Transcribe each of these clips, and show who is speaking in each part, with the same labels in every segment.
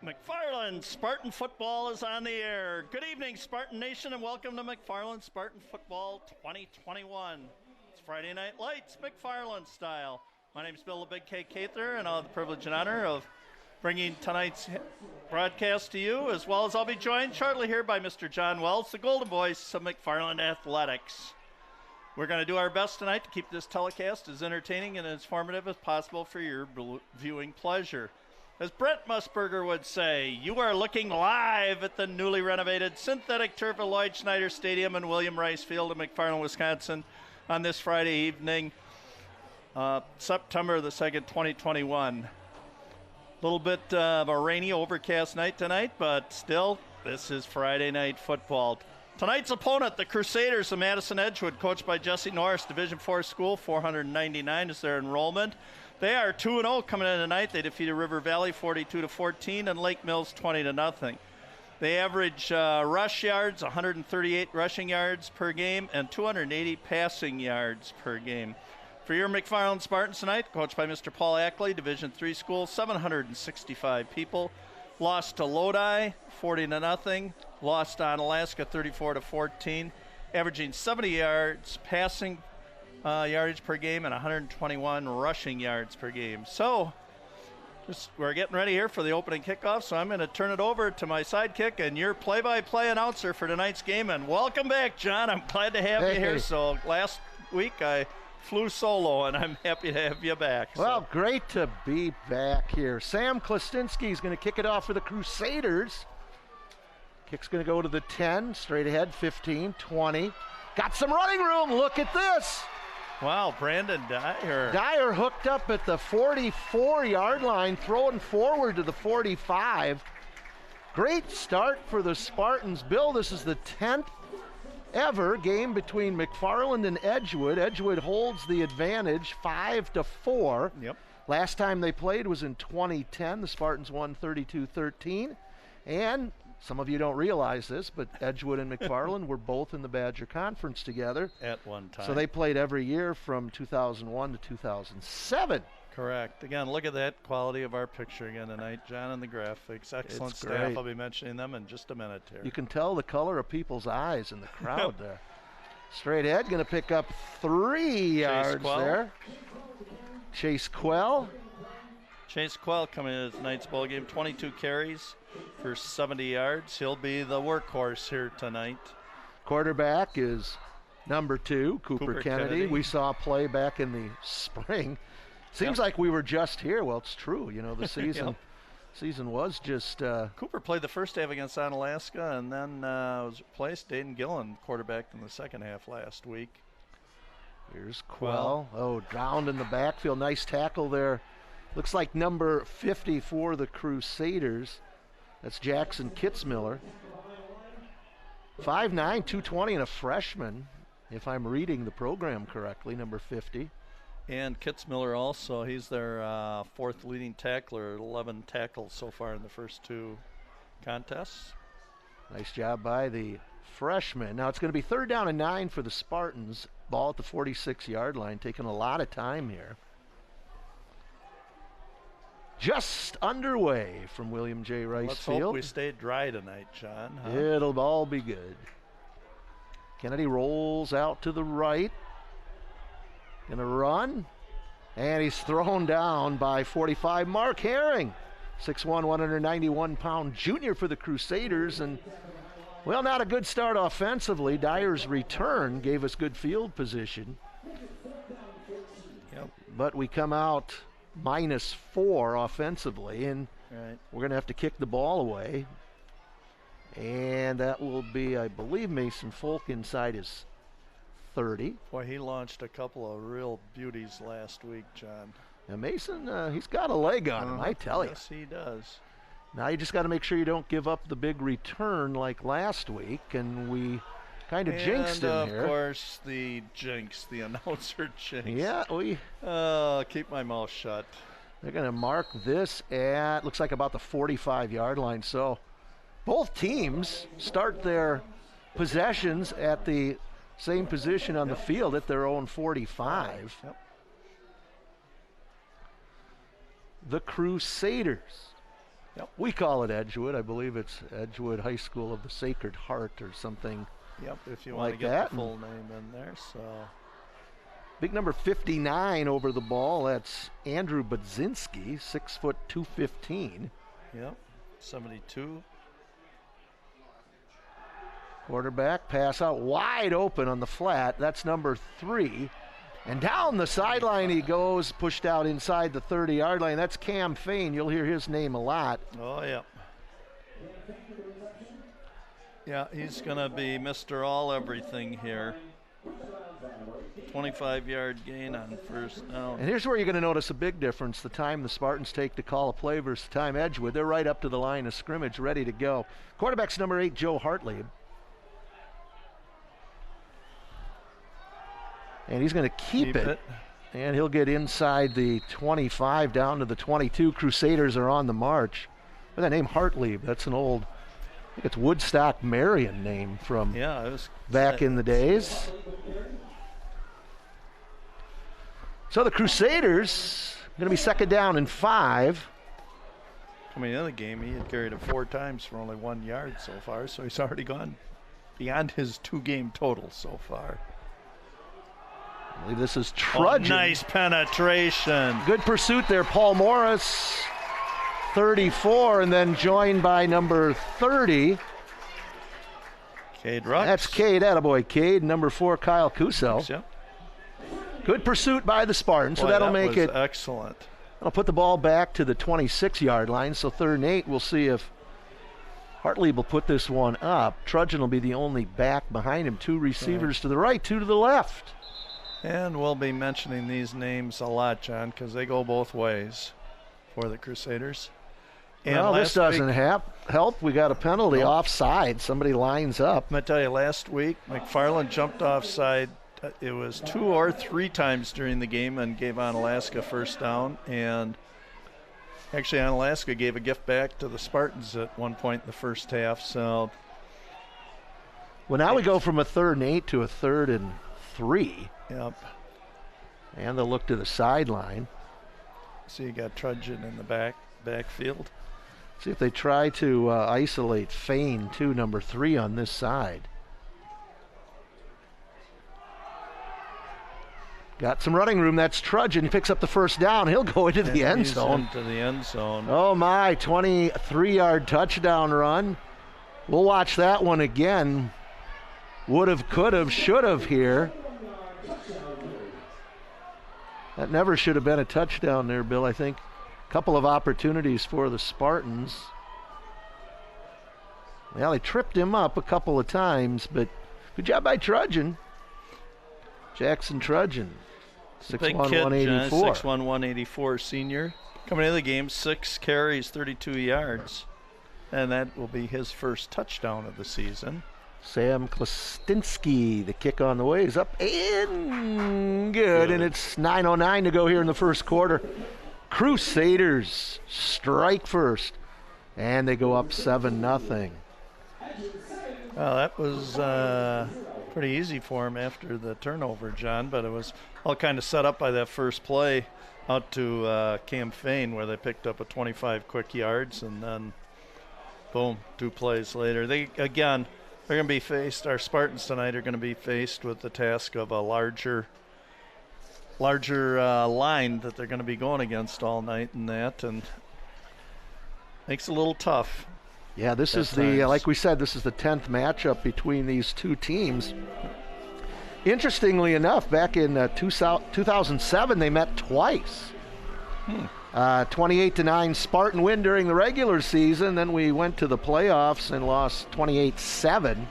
Speaker 1: McFarland Spartan football is on the air. Good evening, Spartan Nation, and welcome to McFarland Spartan football 2021. It's Friday Night Lights, McFarland style. My name is Bill the Big K. Cather, and I'll have the privilege and honor of bringing tonight's broadcast to you, as well as I'll be joined shortly here by Mr. John Wells, the golden voice of McFarland Athletics. We're going to do our best tonight to keep this telecast as entertaining and informative as possible for your viewing pleasure. As Brent Musburger would say, you are looking live at the newly renovated synthetic turf of Lloyd Schneider Stadium in William Rice Field in McFarland, Wisconsin on this Friday evening, September the 2nd, 2021. A little bit of a rainy, overcast night tonight, but still, this is Friday Night Football. Tonight's opponent, the Crusaders of Madison Edgewood, coached by Jesse Norris, Division IV school, 499 is their enrollment. They are 2-0 coming in tonight. They defeated River Valley 42-14 and Lake Mills 20-0. They average rush yards, 138 rushing yards per game, and 280 passing yards per game. For your McFarland Spartans tonight, coached by Mr. Paul Ackley, Division III school, 765 people. Lost to Lodi 40-0. Lost on Alaska 34-14. Averaging 70 yards passing yardage per game and 121 rushing yards per game. So we're getting ready here for the opening kickoff, so I'm going to turn it over to my sidekick and your play-by-play announcer for tonight's game. And welcome back, John. I'm glad to have you here. So last week I flew solo, and I'm happy to have you back.
Speaker 2: Well, great to be back here. Sam Klastinski is going to kick it off for the Crusaders. Kick's going to go to the 10, straight ahead, 15, 20. Got some running room. Look at this.
Speaker 1: Wow, Brandon Dyer.
Speaker 2: Dyer hooked up at the 44-yard line, throwing forward to the 45. Great start for the Spartans. Bill, this is the 10th ever game between McFarland and Edgewood. Edgewood holds the advantage 5-4.
Speaker 1: Yep.
Speaker 2: Last time they played was in 2010. The Spartans won 32-13. And some of you don't realize this, but Edgewood and McFarland were both in the Badger Conference together.
Speaker 1: At one time.
Speaker 2: So they played every year from 2001 to 2007.
Speaker 1: Correct. Again, look at that quality of our picture again tonight. John and the graphics. Excellent
Speaker 2: It's
Speaker 1: staff.
Speaker 2: great.
Speaker 1: I'll be mentioning them in just a minute here.
Speaker 2: You can tell the color of people's eyes in the crowd there. Straight ahead, going to pick up 3 yards
Speaker 1: Quell.
Speaker 2: there. Chase Quell.
Speaker 1: Chase Quell coming into tonight's ball game, 22 carries for 70 yards. He'll be the workhorse here tonight.
Speaker 2: Quarterback is number 2, Cooper Kennedy. We saw play back in the spring. Seems like we were just here. Well, it's true. You know, the season season was just...
Speaker 1: Cooper played the first half against Onalaska and then was replaced. Dayton Gillen quarterbacked in the second half last week.
Speaker 2: Here's Quell. Oh, drowned in the backfield. Nice tackle there. Looks like number 50 for the Crusaders. That's Jackson Kitzmiller. 5'9", 220, and a freshman, if I'm reading the program correctly, number 50.
Speaker 1: And Kitzmiller also, he's their fourth leading tackler, 11 tackles so far in the first 2 contests.
Speaker 2: Nice job by the freshman. Now it's going to be 3rd down and 9 for the Spartans. Ball at the 46-yard line, taking a lot of time here. Just underway from William J. Rice
Speaker 1: Let's
Speaker 2: Field.
Speaker 1: hope we stay dry tonight, John. Huh?
Speaker 2: It'll all be good. Kennedy rolls out to the right. Gonna run. And he's thrown down by 45. Mark Herring, 6'1", 191-pound junior for the Crusaders. And, well, not a good start offensively. Dyer's return gave us good field position.
Speaker 1: Yep.
Speaker 2: But we come out -4 offensively, and
Speaker 1: Right.
Speaker 2: we're going to have to kick the ball away. And that will be, I believe, Mason Folk inside his 30.
Speaker 1: Boy, he launched a couple of real beauties last week, John.
Speaker 2: Now Mason, he's got a leg on him, I tell you.
Speaker 1: Yes, he does.
Speaker 2: Now you just got to make sure you don't give up the big return like last week, and we kind of jinxed him here.
Speaker 1: And, of course, the jinx, the announcer jinx.
Speaker 2: Yeah,
Speaker 1: keep my mouth shut.
Speaker 2: They're going to mark this at, looks like about the 45-yard line. So both teams start their possessions at the same position on the field at their own 45.
Speaker 1: Yep.
Speaker 2: The Crusaders
Speaker 1: Yep.
Speaker 2: We call it Edgewood. I believe it's Edgewood High School of the Sacred Heart or something.
Speaker 1: Yep, if you want
Speaker 2: like
Speaker 1: to get
Speaker 2: that.
Speaker 1: the full name in there. So
Speaker 2: big number 59 over the ball. That's Andrew Budzinski, 6 foot 215.
Speaker 1: Yep, 72.
Speaker 2: Quarterback pass out wide open on the flat. That's number 3. And down the sideline he goes, pushed out inside the 30-yard line. That's Cam Fain. You'll hear his name a lot.
Speaker 1: Oh, yeah. Yeah, he's going to be Mr. All-Everything here. 25-yard gain on first down.
Speaker 2: And here's where you're going to notice a big difference. The time the Spartans take to call a play versus the time Edgewood. They're right up to the line of scrimmage, ready to go. Quarterback's number 8, Joe Hartley. And he's going to keep it. And he'll get inside the 25 down to the 22. Crusaders are on the march. With that name Hartley, that's an old, I think it's Woodstock Marion name from
Speaker 1: it was
Speaker 2: back in the days. So the Crusaders going to be second down and 5.
Speaker 1: Coming into the game, he had carried it 4 times for only 1 yard so far, so he's already gone beyond his 2-game total so far.
Speaker 2: I believe this is Trudgeon.
Speaker 1: Oh, nice penetration.
Speaker 2: Good pursuit there. Paul Morris, 34, and then joined by number 30.
Speaker 1: Cade Rux.
Speaker 2: That's Cade. Attaboy, Cade. Number 4, Kyle Kusel.
Speaker 1: Yep.
Speaker 2: Good pursuit by the Spartans, so that'll make it
Speaker 1: excellent.
Speaker 2: I'll put the ball back to the 26-yard line, so 3rd and 8. We'll see if Hartley will put this one up. Trudgeon will be the only back behind him. 2 receivers to the right, 2 to the left.
Speaker 1: And we'll be mentioning these names a lot, John, because they go both ways for the Crusaders. And
Speaker 2: well, this doesn't help. We got a penalty offside. Somebody lines up.
Speaker 1: I'm going to tell you, last week, McFarland jumped offside. It was 2 or 3 times during the game and gave Onalaska first down. And actually, Onalaska gave a gift back to the Spartans at one point in the first half. So,
Speaker 2: well, now we go from a 3rd and 8 to a 3rd and 3.
Speaker 1: Yep.
Speaker 2: And they'll look to the sideline.
Speaker 1: So you got Trudgeon in the backfield.
Speaker 2: See if they try to isolate Fain, too, number 3 on this side. Got some running room. That's Trudgeon. He picks up the first down. He'll go into the end zone.
Speaker 1: Into the end zone.
Speaker 2: Oh, my. 23-yard touchdown run. We'll watch that one again. Would have, could have, should have here. That never should have been a touchdown there, Bill. I think a couple of opportunities for the Spartans. Well, they tripped him up a couple of times, but good job by Trudgeon. Jackson Trudgeon, 6'1", 184.
Speaker 1: 6'1", 184 senior. Coming into the game, 6 carries, 32 yards. And that will be his first touchdown of the season.
Speaker 2: Sam Klastinski, the kick on the way is up and good. And it's 9:09 to go here in the first quarter. Crusaders strike first, and they go up 7-0.
Speaker 1: Well, that was pretty easy for him after the turnover, John, but it was all kind of set up by that first play out to Cam Fain, where they picked up a 25 quick yards, and then boom, 2 plays later. They're going to be faced, our Spartans tonight are going to be faced with the task of a larger line that they're going to be going against all night, and makes it a little tough.
Speaker 2: Yeah, this is like we said, this is the 10th matchup between these two teams. Interestingly enough, back in 2007, they met twice. 28-9 Spartan win during the regular season. Then we went to the playoffs and lost 28-7.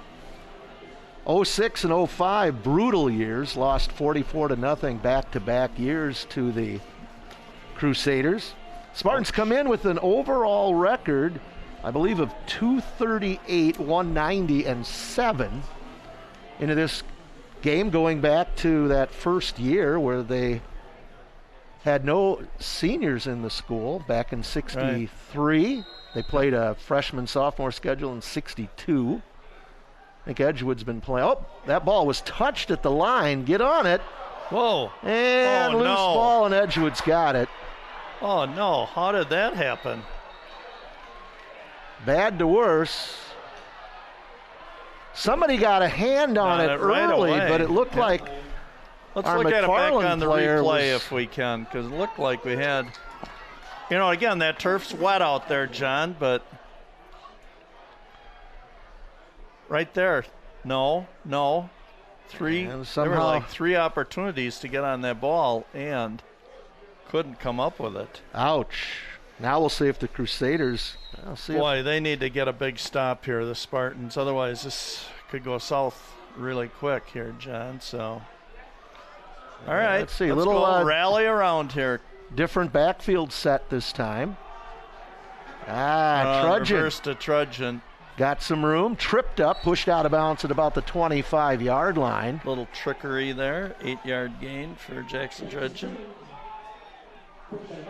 Speaker 2: 06 and 05, brutal years. Lost 44-0 back-to-back years to the Crusaders. Spartans come in with an overall record, I believe, of 238, 190, and 7 into this game, going back to that first year where they had no seniors in the school back in 63. Right. They played a freshman-sophomore schedule in 62. I think Edgewood's been playing. Oh, that ball was touched at the line. Get on it.
Speaker 1: Whoa.
Speaker 2: And loose ball, and Edgewood's got it.
Speaker 1: Oh, no. How did that happen?
Speaker 2: bad to worse. Somebody got a hand on it
Speaker 1: right
Speaker 2: early,
Speaker 1: away.
Speaker 2: but it looked like
Speaker 1: Let's
Speaker 2: our
Speaker 1: look at it back
Speaker 2: McFarland
Speaker 1: on the
Speaker 2: player
Speaker 1: replay
Speaker 2: was-
Speaker 1: if we can, because it looked like we had, you know, again, that turf's wet out there, John, but right there, no. Three,
Speaker 2: And
Speaker 1: there
Speaker 2: somehow-
Speaker 1: were like 3 opportunities to get on that ball and couldn't come up with it.
Speaker 2: Ouch. Now we'll see if the Crusaders,
Speaker 1: Boy, they need to get a big stop here, the Spartans. Otherwise, this could go south really quick here, John. So, all right,
Speaker 2: let's see.
Speaker 1: Let's
Speaker 2: Little
Speaker 1: go rally around here.
Speaker 2: different backfield set this time. Trudgeon.
Speaker 1: Reverse to Trudgeon.
Speaker 2: Got some room, tripped up, pushed out of bounds at about the 25-yard line.
Speaker 1: Little trickery there. 8-yard gain for Jackson Trudgeon.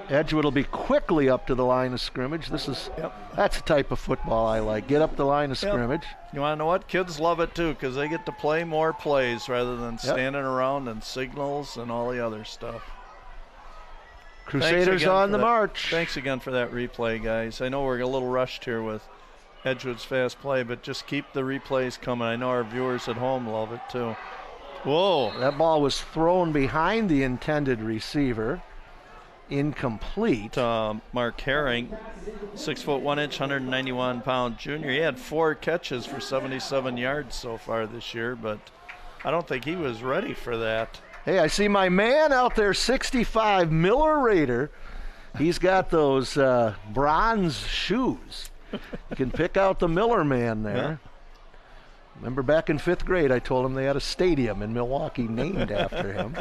Speaker 2: Edgewood will be quickly up to the line of scrimmage. That's the type of football I like. Get up the line of scrimmage.
Speaker 1: You want to know what? Kids love it too, because they get to play more plays rather than standing around and signals and all the other stuff.
Speaker 2: Crusaders on the march.
Speaker 1: Thanks again for that replay, guys. I know we're a little rushed here with Edgewood's fast play, but just keep the replays coming. I know our viewers at home love it too. Whoa.
Speaker 2: That ball was thrown behind the intended receiver. Incomplete.
Speaker 1: Mark Herring, 6 foot 1 inch, 191 pound junior. He had 4 catches for 77 yards so far this year, but I don't think he was ready for that.
Speaker 2: Hey, I see my man out there, 65, Miller Raider. He's got those bronze shoes. You can pick out the Miller man there.
Speaker 1: Yeah.
Speaker 2: Remember back in 5th grade, I told him they had a stadium in Milwaukee named after him.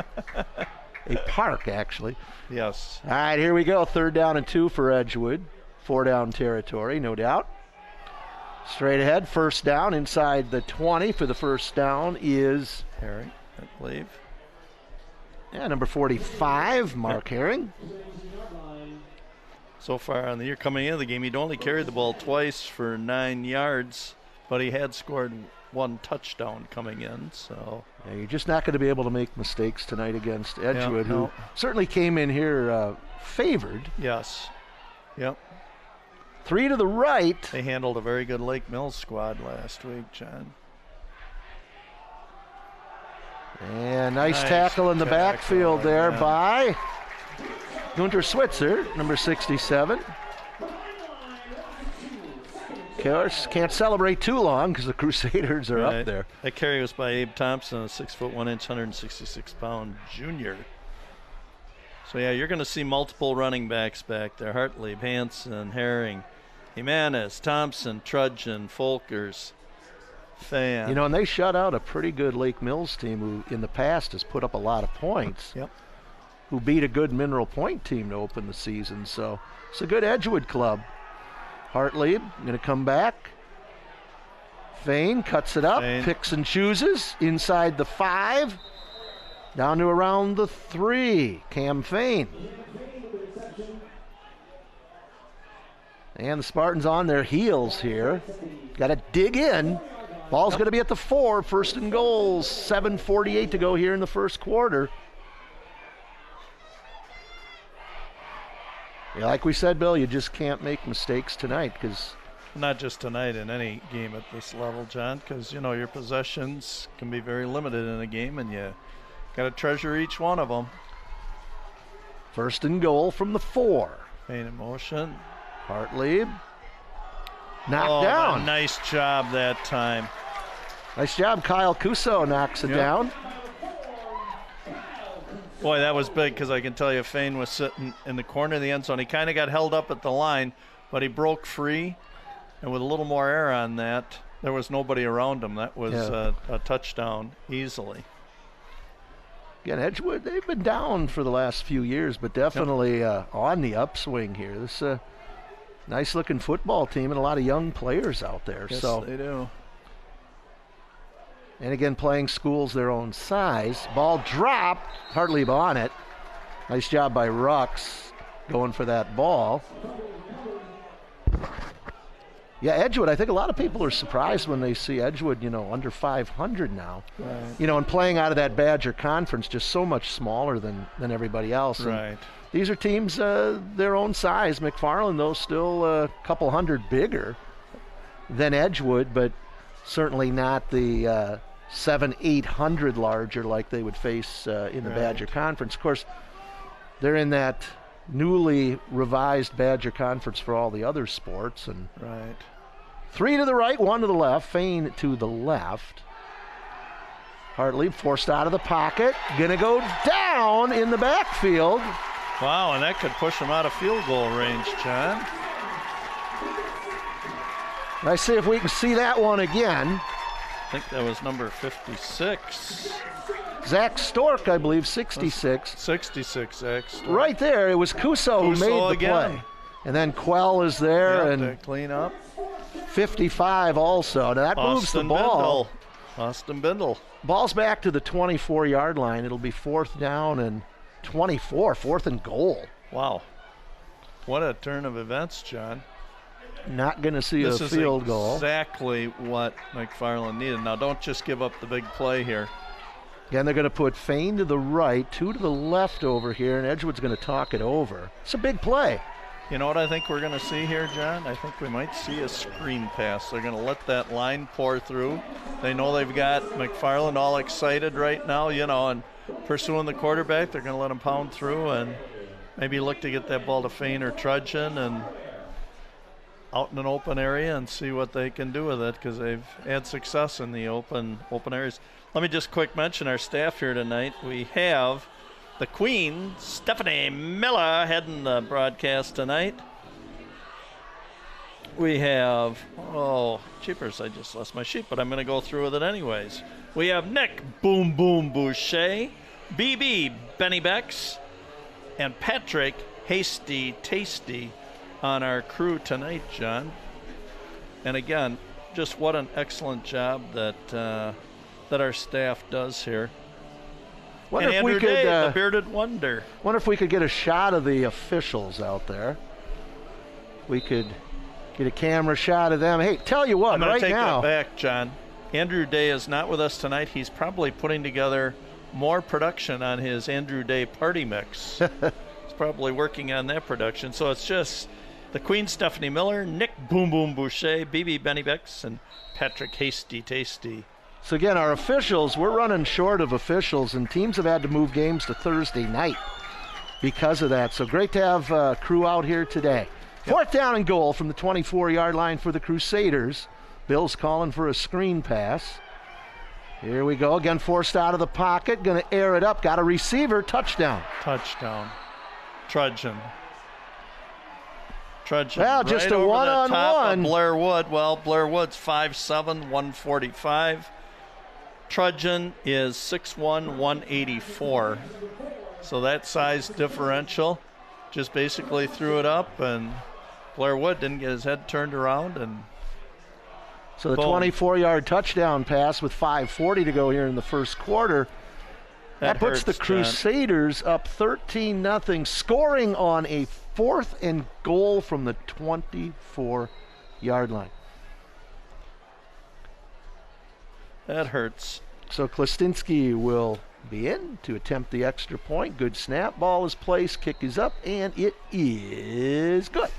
Speaker 2: A park, actually.
Speaker 1: Yes.
Speaker 2: All right, here we go. 3rd down and 2 for Edgewood. 4-down territory, no doubt. Straight ahead, 1st down inside the 20 for the 1st down is
Speaker 1: Herring, I believe.
Speaker 2: Yeah, number 45, Mark Herring.
Speaker 1: So far on the year coming into the game, he'd only carried the ball twice for 9 yards, but he had scored 1 touchdown coming in. So
Speaker 2: yeah, you're just not going to be able to make mistakes tonight against Edgewood,
Speaker 1: no.
Speaker 2: who certainly came in here favored.
Speaker 1: Yes. Yep.
Speaker 2: 3 to the right.
Speaker 1: They handled a very good Lake Mills squad last week, John.
Speaker 2: And nice tackle in the backfield there by Gunter Switzer, number 67. Of course, can't celebrate too long because the Crusaders are up there.
Speaker 1: That carry was by Abe Thompson, a 6 foot 1 inch, 166 pound junior. So yeah, you're going to see multiple running backs back there: Hartley, Hanson, Herring, Jimenez, Thompson, Trudgeon, Folkers, Fan.
Speaker 2: You know, and they shut out a pretty good Lake Mills team who in the past has put up a lot of points.
Speaker 1: Yep.
Speaker 2: Who beat a good Mineral Point team to open the season. So it's a good Edgewood club. Hartley going to come back. Fain cuts it up, picks and chooses inside the 5, down to around the 3. Cam Fain. And the Spartans on their heels here. Got to dig in. Ball's going to be at the 4, 1st and goal. 7:48 to go here in the 1st quarter. Yeah, like we said, Bill, you just can't make mistakes tonight because.
Speaker 1: Not just tonight, in any game at this level, John, because, you know, your possessions can be very limited in a game, and you got to treasure each one of them.
Speaker 2: 1st and goal from the 4.
Speaker 1: Fain in motion.
Speaker 2: Hartley. Knocked down.
Speaker 1: Nice job that time.
Speaker 2: Nice job. Kyle Cuso knocks it down.
Speaker 1: Boy, that was big because I can tell you Fain was sitting in the corner of the end zone. He kind of got held up at the line, but he broke free. And with a little more air on that, there was nobody around him. That was a touchdown easily.
Speaker 2: Again, Edgewood, they've been down for the last few years, but definitely on the upswing here. This nice-looking football team and a lot of young players out there.
Speaker 1: Yes,
Speaker 2: so
Speaker 1: they do.
Speaker 2: And again, playing schools their own size. Ball dropped. Hartley on it. Nice job by Rux going for that ball. Yeah, Edgewood, I think a lot of people are surprised when they see Edgewood, you know, under 500 now.
Speaker 1: Right.
Speaker 2: You know, and playing out of that Badger Conference, just so much smaller than everybody else.
Speaker 1: Right.
Speaker 2: And these are teams their own size. McFarland, though, still a couple hundred bigger. than Edgewood, but certainly not the 700-800 larger like they would face in the Badger Conference. Of course, they're in that newly revised Badger Conference for all the other sports. And 3 to the right, 1 to the left. Fein to the left. Hartley forced out of the pocket. Gonna go down in the backfield.
Speaker 1: Wow, and that could push him out of field goal range, John.
Speaker 2: Let's see if we can see that one again.
Speaker 1: I think that was number 56.
Speaker 2: Zach Stork, I believe, 66.
Speaker 1: 66, Zach Stork.
Speaker 2: Right there, it was Kuso who made the play. And then Quell is there. And
Speaker 1: clean up.
Speaker 2: 55 also. Now that moves the ball.
Speaker 1: Austin Bindle.
Speaker 2: Ball's back to the 24-yard line. It'll be 4th down and 24, 4th and goal.
Speaker 1: Wow. What a turn of events, John.
Speaker 2: Not going to see a field goal.
Speaker 1: Exactly what McFarland needed. Now, don't just give up the big play here.
Speaker 2: Again, they're going to put Fein to the right, 2 to the left over here, and Edgewood's going to talk it over. It's a big play.
Speaker 1: You know what I think we're going to see here, John? I think we might see a screen pass. They're going to let that line pour through. They know they've got McFarland all excited right now, and pursuing the quarterback. They're going to let him pound through and maybe look to get that ball to Fein or Trudgeon and out in an open area and see what they can do with it, because they've had success in the open areas. Let me just quick mention our staff here tonight. We have the Queen, Stephanie Miller, heading the broadcast tonight. We have, jeepers, I just lost my sheet, but I'm going to go through with it anyways. We have Nick Boom Boom Boucher, BB Benny Becks, and Patrick Hasty Tasty on our crew tonight, John. And again, just what an excellent job that our staff does here.
Speaker 2: Wonder
Speaker 1: and
Speaker 2: if
Speaker 1: Andrew
Speaker 2: we could,
Speaker 1: Day, the bearded wonder.
Speaker 2: Wonder if we could get a shot of the officials out there. We could get a camera shot of them. Hey, tell you what,
Speaker 1: I'm
Speaker 2: right
Speaker 1: take
Speaker 2: now.
Speaker 1: That back, John. Andrew Day is not with us tonight. He's probably putting together more production on his Andrew Day party mix. He's probably working on that production. So it's just the Queen, Stephanie Miller, Nick Boom Boom Boucher, BB Benny Becks, and Patrick Hasty Tasty.
Speaker 2: So again, our officials, we're running short of officials, and teams have had to move games to Thursday night because of that. So great to have crew out here today. 4th down and goal from the 24-yard line for the Crusaders. Bill's calling for a screen pass. Here we go, again forced out of the pocket, going to air it up, got a receiver, touchdown.
Speaker 1: Touchdown. Trudgeon.
Speaker 2: Well, just
Speaker 1: right
Speaker 2: a one-on-one.
Speaker 1: Blair Wood. Well, Blair Wood's 5'7", 145. Trudgeon is 6'1", 184. So that size differential just basically threw it up, and Blair Wood didn't get his head turned around. And
Speaker 2: so the 24-yard touchdown pass with 5:40 to go here in the first quarter. That puts the Crusaders up 13-0, scoring on a 4th and goal from the 24-yard line.
Speaker 1: That hurts.
Speaker 2: So Klestinski will be in to attempt the extra point. Good snap. Ball is placed. Kick is up, and it is good.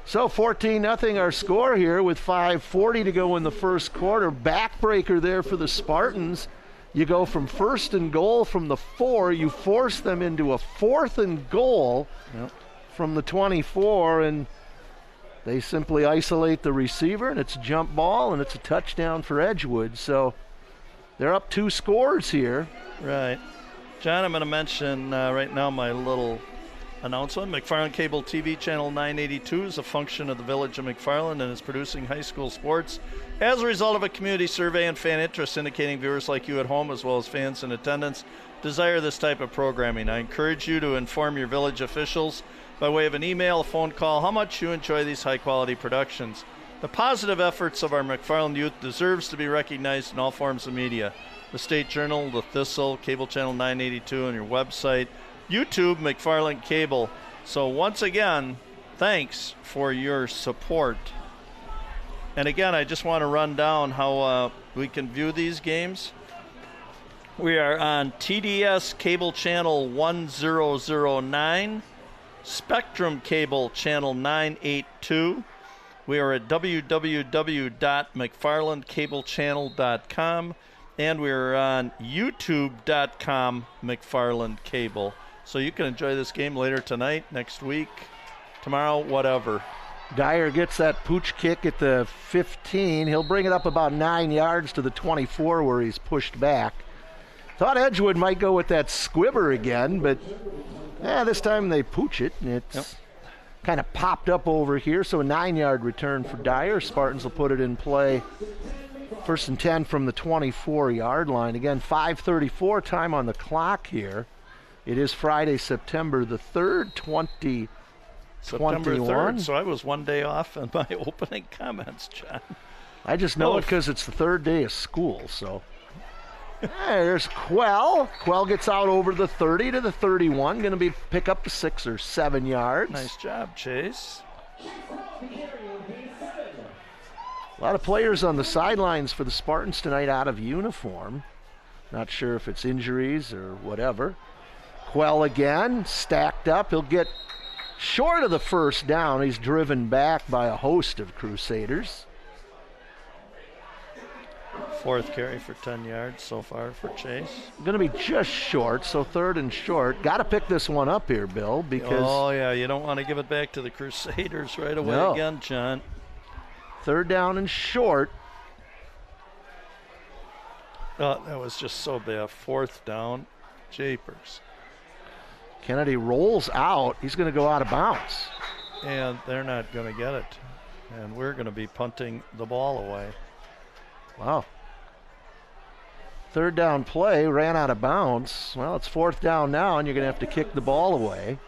Speaker 2: So 14-0 our score here with 5:40 to go in the first quarter. Backbreaker there for the Spartans. You go from 1st and goal from the 4. You force them into a 4th and goal from the 24, and they simply isolate the receiver, and it's a jump ball, and it's a touchdown for Edgewood. So they're up 2 scores here.
Speaker 1: Right. John, I'm going to mention right now my little announcement. McFarland Cable TV Channel 982 is a function of the Village of McFarland and is producing high school sports as a result of a community survey and fan interest indicating viewers like you at home, as well as fans in attendance, desire this type of programming. I encourage you to inform your village officials by way of an email, a phone call, how much you enjoy these high-quality productions. The positive efforts of our McFarland youth deserves to be recognized in all forms of media. The State Journal, the Thistle, Cable Channel 982 on your website, YouTube, McFarland Cable. So once again, thanks for your support. And again, I just want to run down how we can view these games. We are on TDS Cable Channel 1009, Spectrum Cable Channel 982, We are at www.mcfarlandcablechannel.com, and we're on youtube.com McFarland Cable. So you can enjoy this game later tonight, next week, tomorrow, whatever.
Speaker 2: Dyer gets that pooch kick at the 15. He'll bring it up about 9 yards to the 24 where he's pushed back. Thought Edgewood might go with that squibber again, but this time they pooch it. And it's kind of popped up over here, so a 9-yard return for Dyer. Spartans will put it in play. 1st and 10 from the 24-yard line. Again, 5:34 time on the clock here. It is Friday, September the 3rd, 2021.
Speaker 1: September 3rd, so I was one day off in my opening comments, John.
Speaker 2: I just know it because it's the 3rd day of school, so. There's Quell. Quell gets out over the 30 to the 31. Going to pick up the 6 or 7 yards.
Speaker 1: Nice job, Chase.
Speaker 2: A lot of players on the sidelines for the Spartans tonight out of uniform. Not sure if it's injuries or whatever. Quell again, stacked up. He'll get short of the 1st down. He's driven back by a host of Crusaders.
Speaker 1: 4th carry for 10 yards so far for Chase.
Speaker 2: Going to be just short, so 3rd and short. Got to pick this one up here, Bill, because...
Speaker 1: Oh, yeah, you don't want to give it back to the Crusaders right away again, John.
Speaker 2: 3rd down and short.
Speaker 1: Oh, that was just so bad. 4th down. Japers.
Speaker 2: Kennedy rolls out. He's going to go out of bounds.
Speaker 1: And they're not going to get it. And we're going to be punting the ball away.
Speaker 2: Wow. 3rd down play, ran out of bounds. Well, it's 4th down now, and you're going to have to kick the ball away.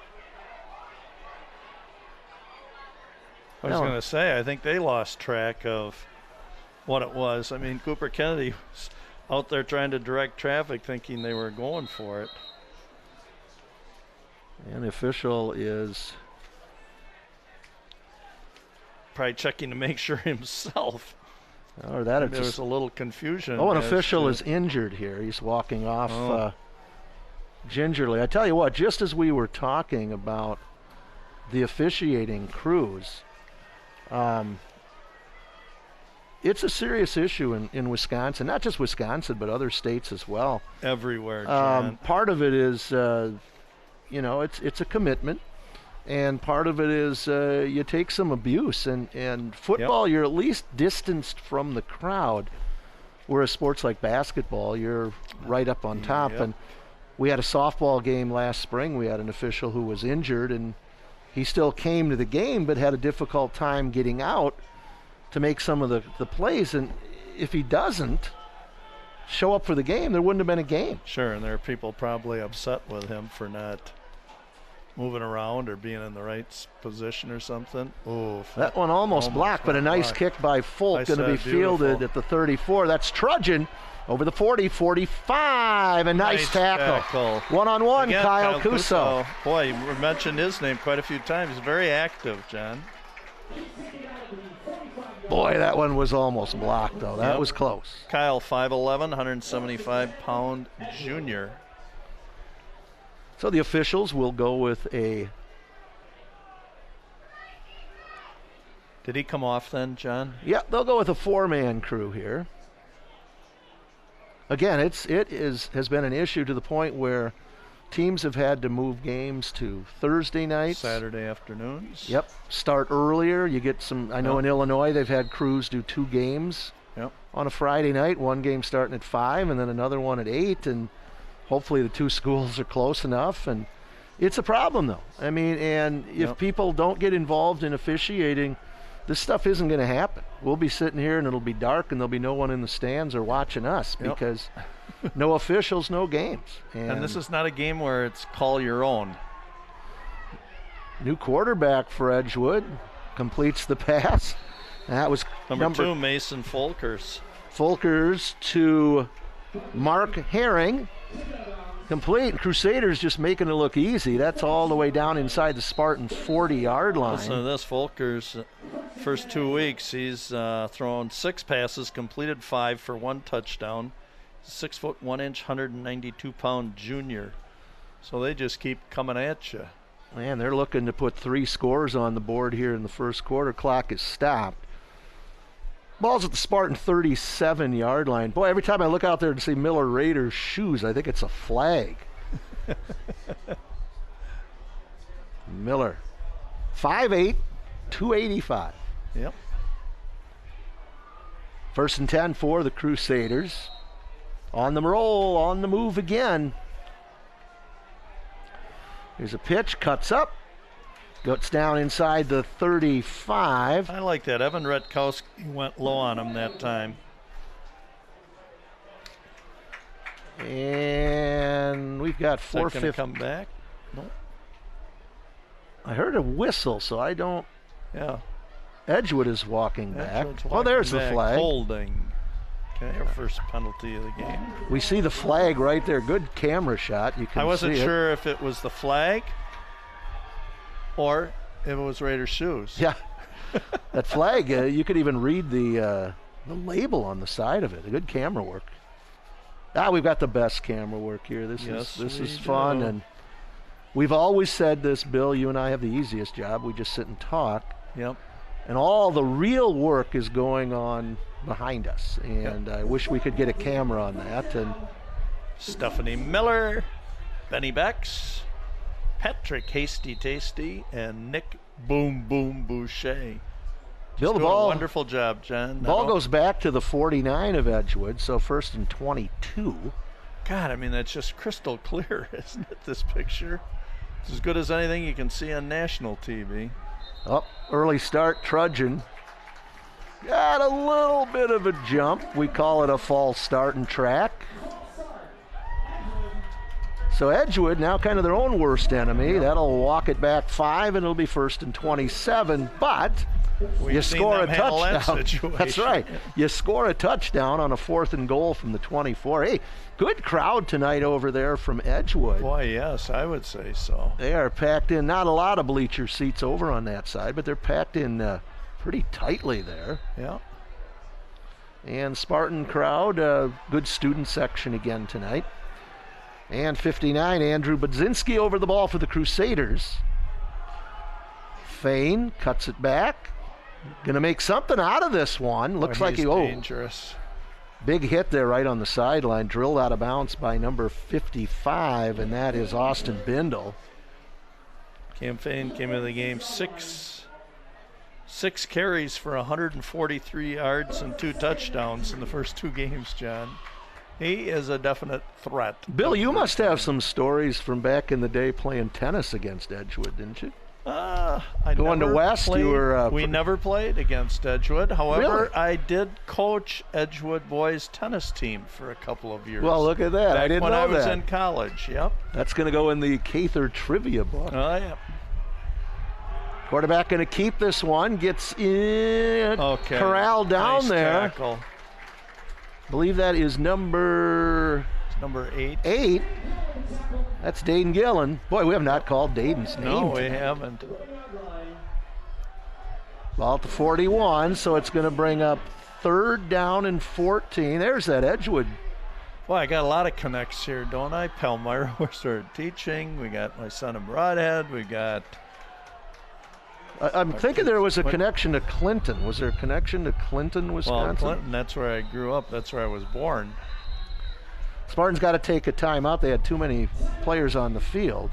Speaker 1: I was going to say, I think they lost track of what it was. I mean, Cooper Kennedy was out there trying to direct traffic thinking they were going for it.
Speaker 2: And the official is
Speaker 1: probably checking to make sure himself.
Speaker 2: Or that
Speaker 1: there was a little confusion.
Speaker 2: Oh, an official is injured here. He's walking off gingerly. I tell you what, just as we were talking about the officiating crews, it's a serious issue in Wisconsin. Not just Wisconsin, but other states as well.
Speaker 1: Everywhere, John.
Speaker 2: Part of it is, it's a commitment. And part of it is you take some abuse. And football, you're at least distanced from the crowd. Whereas sports like basketball, you're right up on top. And we had a softball game last spring. We had an official who was injured, and he still came to the game but had a difficult time getting out to make some of the plays. And if he doesn't show up for the game, there wouldn't have been a game.
Speaker 1: Sure, and there are people probably upset with him for not moving around or being in the right position or something. Oh,
Speaker 2: that one almost blocked, but a nice kick by Folk, going to be fielded at the 34. That's trudging over the 40, 45. A nice tackle. One-on-one, again, Kyle Cuso.
Speaker 1: Boy, you mentioned his name quite a few times. He's very active, John.
Speaker 2: Boy, that one was almost blocked, though. That was close.
Speaker 1: Kyle, 5'11", 175-pound junior.
Speaker 2: So the officials will go with a...
Speaker 1: Did he come off then, John?
Speaker 2: Yeah, they'll go with a 4-man crew here. Again, it has been an issue to the point where teams have had to move games to Thursday nights.
Speaker 1: Saturday afternoons.
Speaker 2: Yep, start earlier. You get some, I know in Illinois they've had crews do 2 games on a Friday night. One game starting at 5 and then another one at 8, and hopefully the 2 schools are close enough. And it's a problem, though. I mean, and if people don't get involved in officiating, this stuff isn't going to happen. We'll be sitting here and it'll be dark and there'll be no one in the stands or watching us because no officials, no games.
Speaker 1: And this is not a game where it's call your own.
Speaker 2: New quarterback for Edgewood completes the pass. That was
Speaker 1: number 2, Mason Folkers.
Speaker 2: Folkers to Mark Herring. Complete. Crusaders just making it look easy. That's all the way down inside the Spartan 40-yard line.
Speaker 1: Listen to this. Folkers, first 2 weeks, he's thrown 6 passes, completed 5 for 1 touchdown. 6 foot 1 inch, 192-pound junior. So they just keep coming at you.
Speaker 2: Man, they're looking to put 3 scores on the board here in the first quarter. Clock is stopped. Ball's at the Spartan 37-yard line. Boy, every time I look out there to see Miller Raiders' shoes, I think it's a flag. Miller, 5'8", 285.
Speaker 1: Yep.
Speaker 2: 1st and 10 for the Crusaders. On the roll, on the move again. Here's a pitch, cuts up. Goes down inside the 35.
Speaker 1: I like that. Evan Rutkowski went low on him that time.
Speaker 2: And we've got 4:50.
Speaker 1: Come back? Nope.
Speaker 2: I heard a whistle, so I don't.
Speaker 1: Yeah.
Speaker 2: Edgewood is walking back.
Speaker 1: Edgewood's
Speaker 2: Oh, there's
Speaker 1: walking
Speaker 2: the
Speaker 1: back.
Speaker 2: flag.
Speaker 1: Holding. Okay, our first penalty of the game.
Speaker 2: We see the flag right there. Good camera shot. You can see it.
Speaker 1: I wasn't sure if it was the flag or if it was Raiders' shoes.
Speaker 2: Yeah. That flag, you could even read the label on the side of it. A good camera work. We've got the best camera work here. This is fun, and we've always said this, Bill. You and I have the easiest job. We just sit and talk.
Speaker 1: Yep.
Speaker 2: And all the real work is going on behind us, and I wish we could get a camera on that. And
Speaker 1: Stephanie Miller, Benny Becks, Patrick Hasty Tasty, and Nick Boom Boom Boucher.
Speaker 2: Bill, the
Speaker 1: doing
Speaker 2: ball.
Speaker 1: A wonderful job, John.
Speaker 2: Ball goes back to the 49 of Edgewood, so 1st and 22.
Speaker 1: God, I mean, that's just crystal clear, isn't it, this picture? It's as good as anything you can see on national TV.
Speaker 2: Oh, early start, trudging. Got a little bit of a jump. We call it a false start and track. So Edgewood, now kind of their own worst enemy.
Speaker 1: Yeah.
Speaker 2: That'll walk it back 5, and it'll be 1st and 27. But you score a touchdown. That's right. You score a touchdown on a 4th and goal from the 24. Hey, good crowd tonight over there from Edgewood.
Speaker 1: Boy, yes, I would say so.
Speaker 2: They are packed in. Not a lot of bleacher seats over on that side, but they're packed in pretty tightly there.
Speaker 1: Yeah.
Speaker 2: And Spartan crowd, good student section again tonight. And 59, Andrew Budzinski over the ball for the Crusaders. Fain cuts it back. Gonna make something out of this one. Looks like
Speaker 1: dangerous.
Speaker 2: Big hit there right on the sideline. Drilled out of bounds by number 55, and that is Austin Bindle.
Speaker 1: Cam Fain came into the game six carries for 143 yards and 2 touchdowns in the first 2 games, John. He is a definite threat.
Speaker 2: Bill, you must have some stories from back in the day playing tennis against Edgewood, didn't you? Going to West,
Speaker 1: played,
Speaker 2: you were...
Speaker 1: we never played against Edgewood. However,
Speaker 2: Really?
Speaker 1: I did coach Edgewood boys tennis team for a couple of years.
Speaker 2: Well, look at that.
Speaker 1: Back
Speaker 2: I didn't know that.
Speaker 1: when I was in college, yep.
Speaker 2: That's going to go in the Cather trivia book.
Speaker 1: Oh, yeah.
Speaker 2: Quarterback going to keep this one. Gets in.
Speaker 1: Okay.
Speaker 2: Corralled down
Speaker 1: Nice
Speaker 2: there.
Speaker 1: Tackle.
Speaker 2: Believe that is number 8. That's Dayton Gillen. Boy, we have not called Dayton's name.
Speaker 1: No, we
Speaker 2: tonight.
Speaker 1: haven't.
Speaker 2: Ball at the 41, so it's going to bring up 3rd down and 14. There's that Edgewood.
Speaker 1: Well, I got a lot of connects here, don't I? Palmyra, we started teaching. We got my son in Broadhead. We got...
Speaker 2: I'm thinking there was a connection to Clinton. Was there a connection to Clinton, Wisconsin?
Speaker 1: Well, Clinton, that's where I grew up. That's where I was born.
Speaker 2: Spartans got to take a timeout. They had too many players on the field.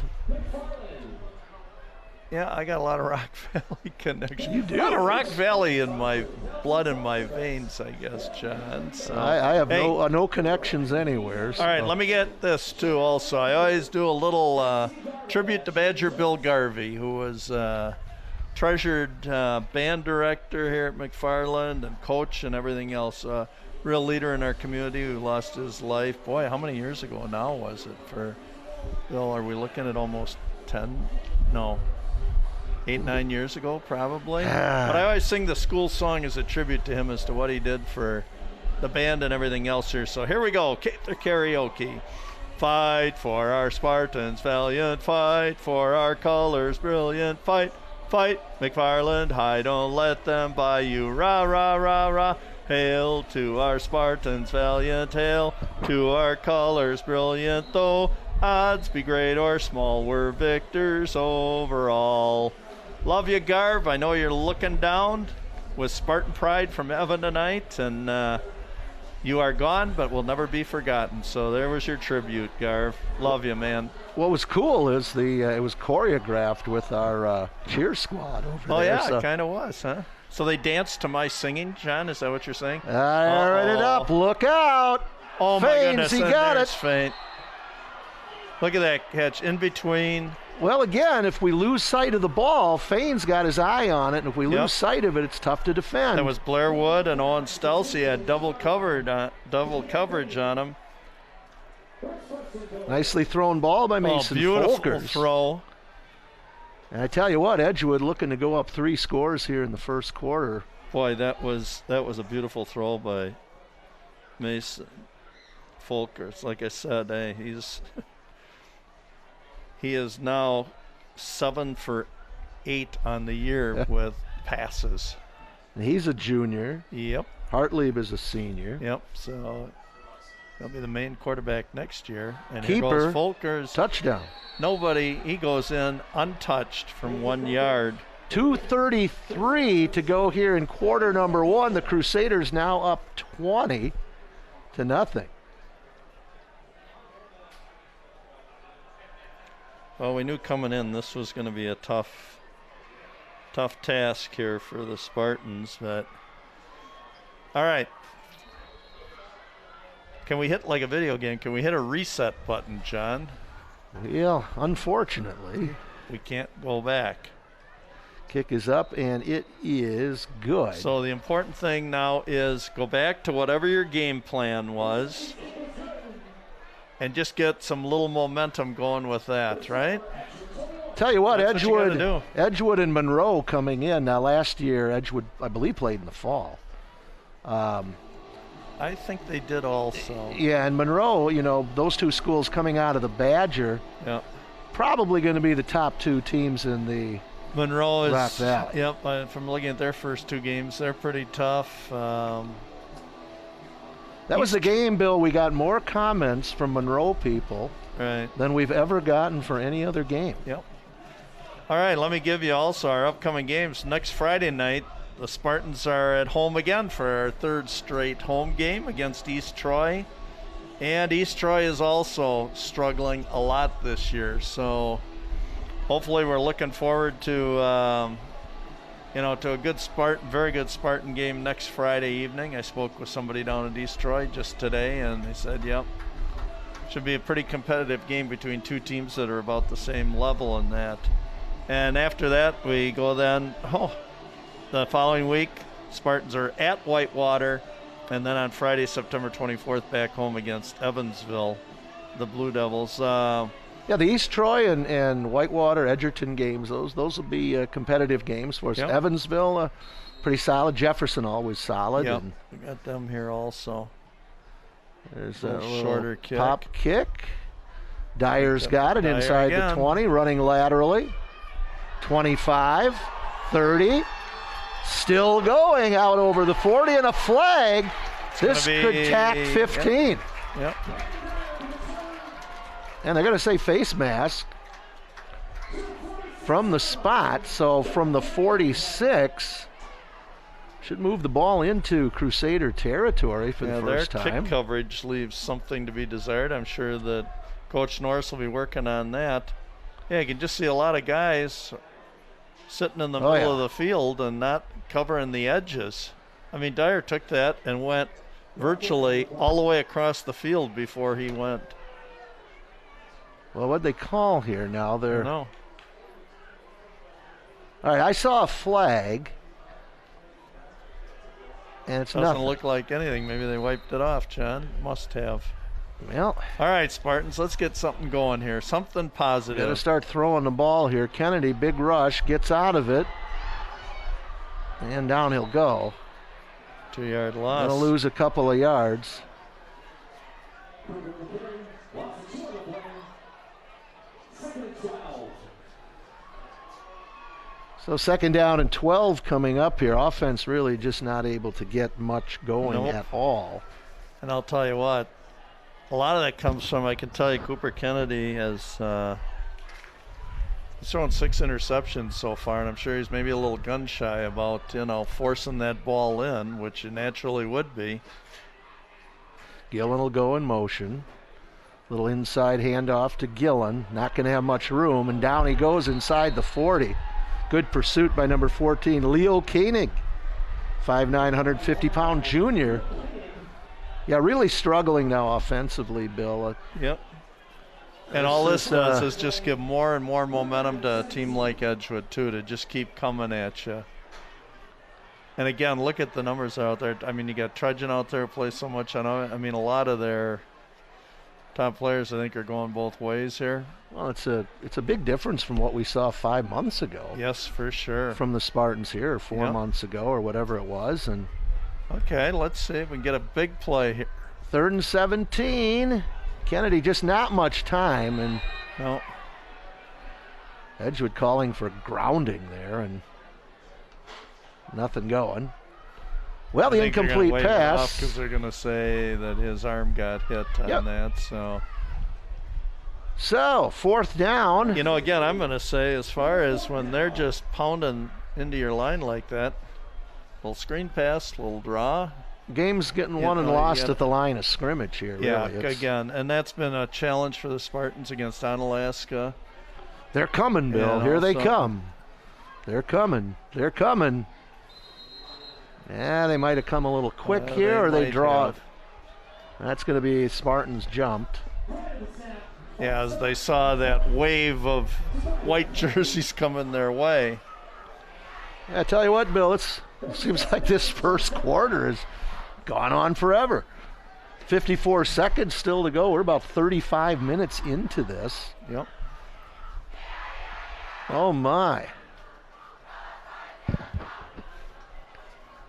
Speaker 1: Yeah, I got a lot of Rock Valley connections.
Speaker 2: You do?
Speaker 1: A lot of Rock Valley in my blood and my veins, I guess, John. So,
Speaker 2: I have no connections anywhere. So.
Speaker 1: All right, let me get this, too, also. I always do a little tribute to Badger Bill Garvey, who was treasured band director here at McFarland and coach and everything else. Real leader in our community who lost his life. Boy, how many years ago now was it for Bill? Are we looking at almost 10? No. 8, 9 years ago, probably. But I always sing the school song as a tribute to him as to what he did for the band and everything else here. So here we go, Cather karaoke. Fight for our Spartans, valiant fight for our colors, brilliant fight, fight. McFarland High, don't let them buy you. Rah, rah, rah, rah. Hail to our Spartans, valiant hail to our colors, brilliant though. Odds be great or small, we're victors overall. Love you, Garv. I know you're looking down with Spartan pride from Evan tonight, and you are gone, but will never be forgotten. So there was your tribute, Garv. Love you, man.
Speaker 2: What was cool is it was choreographed with our cheer squad over there.
Speaker 1: Oh, yeah,
Speaker 2: so.
Speaker 1: it kind of was, huh? So they danced to my singing, John? Is that what you're saying?
Speaker 2: I read it up. Look out.
Speaker 1: Oh, my
Speaker 2: Faines,
Speaker 1: goodness.
Speaker 2: he
Speaker 1: And
Speaker 2: got
Speaker 1: there's
Speaker 2: it.
Speaker 1: Faint. Look at that catch in between.
Speaker 2: Well, again, if we lose sight of the ball, Faines got his eye on it, and if we lose sight of it, it's tough to defend.
Speaker 1: That was Blair Wood and Owen Stelsey had double coverage on him.
Speaker 2: Nicely thrown ball by Mason
Speaker 1: beautiful
Speaker 2: Folkers.
Speaker 1: throw.
Speaker 2: And I tell you what, Edgewood looking to go up 3 scores here in the first quarter.
Speaker 1: Boy, that was a beautiful throw by Mason Folkers. Like I said, he is now 7 for 8 on the year with passes.
Speaker 2: And he's a junior.
Speaker 1: Yep.
Speaker 2: Hartlieb is a senior.
Speaker 1: Yep. So he'll be the main quarterback next year. And
Speaker 2: Keeper,
Speaker 1: here goes Folkers.
Speaker 2: Touchdown.
Speaker 1: He goes in untouched from 1 yard.
Speaker 2: 2:33 to go here in quarter number 1. The Crusaders now up 20-0.
Speaker 1: Well, we knew coming in this was going to be a tough task here for the Spartans, but all right. Can we hit like a video game? Can we hit a reset button, John?
Speaker 2: Yeah, unfortunately.
Speaker 1: We can't go back.
Speaker 2: Kick is up, and it is good.
Speaker 1: So the important thing now is go back to whatever your game plan was and just get some little momentum going with that, right?
Speaker 2: Tell you what,
Speaker 1: That's what you gotta do.
Speaker 2: Edgewood and Monroe coming in. Now, last year, Edgewood, I believe, played in the fall.
Speaker 1: I think they did also.
Speaker 2: Yeah, and Monroe, those 2 schools coming out of the Badger, probably going to be the top 2 teams in the
Speaker 1: Monroe is,
Speaker 2: Rock Valley.
Speaker 1: Yep, from looking at their first 2 games, they're pretty tough.
Speaker 2: That was the game, Bill. We got more comments from Monroe people than we've ever gotten for any other game.
Speaker 1: Yep. All right, let me give you also our upcoming games. Next Friday night, the Spartans are at home again for our 3rd straight home game against East Troy. And East Troy is also struggling a lot this year. So hopefully we're looking forward to to a good very good Spartan game next Friday evening. I spoke with somebody down at East Troy just today, and they said, yep, should be a pretty competitive game between 2 teams that are about the same level in that. And after that, we go then, the following week, Spartans are at Whitewater, and then on Friday, September 24th, back home against Evansville, the Blue Devils.
Speaker 2: The East Troy and Whitewater, Edgerton games, those will be competitive games for us.
Speaker 1: Yep.
Speaker 2: Evansville, pretty solid. Jefferson, always solid.
Speaker 1: Yep,
Speaker 2: And
Speaker 1: we got them here also.
Speaker 2: there's
Speaker 1: A
Speaker 2: a
Speaker 1: little
Speaker 2: little
Speaker 1: shorter kick.
Speaker 2: pop kick. Dyer's got it
Speaker 1: Dyer
Speaker 2: inside
Speaker 1: again.
Speaker 2: the 20, running laterally. 25, 30, still going out over the 40, and a flag. This could tack 15.
Speaker 1: Yep.
Speaker 2: And they're going to say face mask from the spot. So from the 46, should move the ball into Crusader territory for the first
Speaker 1: their
Speaker 2: time.
Speaker 1: kick coverage leaves something to be desired. I'm sure that Coach Norris will be working on that. Yeah, you can just see a lot of guys sitting in the middle of the field and not covering the edges. I mean, Dyer took that and went virtually all the way across the field before he went.
Speaker 2: Well, what'd they call here now?
Speaker 1: No.
Speaker 2: All right, I saw a flag, and it's
Speaker 1: Doesn't
Speaker 2: nothing.
Speaker 1: look like anything. Maybe they wiped it off, John. Must have.
Speaker 2: Well,
Speaker 1: all right, Spartans, let's get something going here. Something positive.
Speaker 2: Got to start throwing the ball here. Kennedy, big rush, gets out of it, and down he'll go.
Speaker 1: 2-yard loss.
Speaker 2: Going to lose a couple of yards. So 2nd down and 12 coming up here. Offense really just not able to get much going at all.
Speaker 1: And I'll tell you what, A lot of that comes from, I can tell you, Cooper Kennedy has he's thrown 6 interceptions so far, and I'm sure he's maybe a little gun shy about, forcing that ball in, which it naturally would be.
Speaker 2: Gillen will go in motion. Little inside handoff to Gillen. Not going to have much room, and down he goes inside the 40. Good pursuit by number 14, Leo Koenig. 5'9", 150-pound junior. Yeah, really struggling now offensively, Bill.
Speaker 1: Yep. And all this does is just give more and more momentum to a team like Edgewood, too, to just keep coming at you. And again, look at the numbers out there. I mean, you got Trudgeon out there who plays so much. I mean, a lot of their top players, I think, are going both ways here.
Speaker 2: Well, it's a big difference from what we saw 5 months ago.
Speaker 1: Yes, for sure.
Speaker 2: From the Spartans here 4 months ago or whatever it was. And
Speaker 1: okay, let's see if we can get a big play here.
Speaker 2: 3rd and 17. Kennedy just not much time, and
Speaker 1: no.
Speaker 2: Edgewood calling for grounding there, and nothing going. Well, the incomplete pass.
Speaker 1: Because they're going to say that his arm got hit on that.
Speaker 2: So 4th down.
Speaker 1: Again, I'm going to say, as far as when they're just pounding into your line like that, little screen pass, little draw.
Speaker 2: Game's getting won and lost at the line of scrimmage here.
Speaker 1: Yeah,
Speaker 2: really.
Speaker 1: Again, and that's been a challenge for the Spartans against Onalaska.
Speaker 2: They're coming, Bill. Here they come. They're coming. They're coming. Yeah, they might have come a little quick here, or they draw it. That's going to be Spartans jumped.
Speaker 1: Yeah, as they saw that wave of white jerseys coming their way.
Speaker 2: Yeah, I tell you what, Bill, it seems like this first quarter has gone on forever. 54 seconds still to go. We're about 35 minutes into this.
Speaker 1: Yep.
Speaker 2: Oh, my.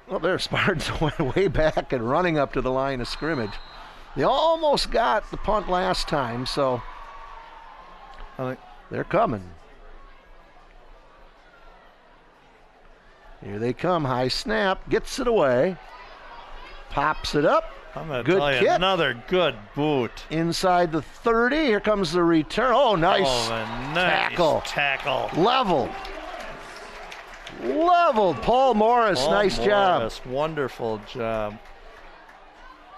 Speaker 2: Well, their Spartans went way back and running up to the line of scrimmage. They almost got the punt last time, so they're coming. Here they come. High snap. Gets it away. Pops it up.
Speaker 1: I'm going to tell you, another good boot.
Speaker 2: Inside the 30. Here comes the return. Oh, nice tackle. Leveled. Paul Morris. Nice job.
Speaker 1: Wonderful job.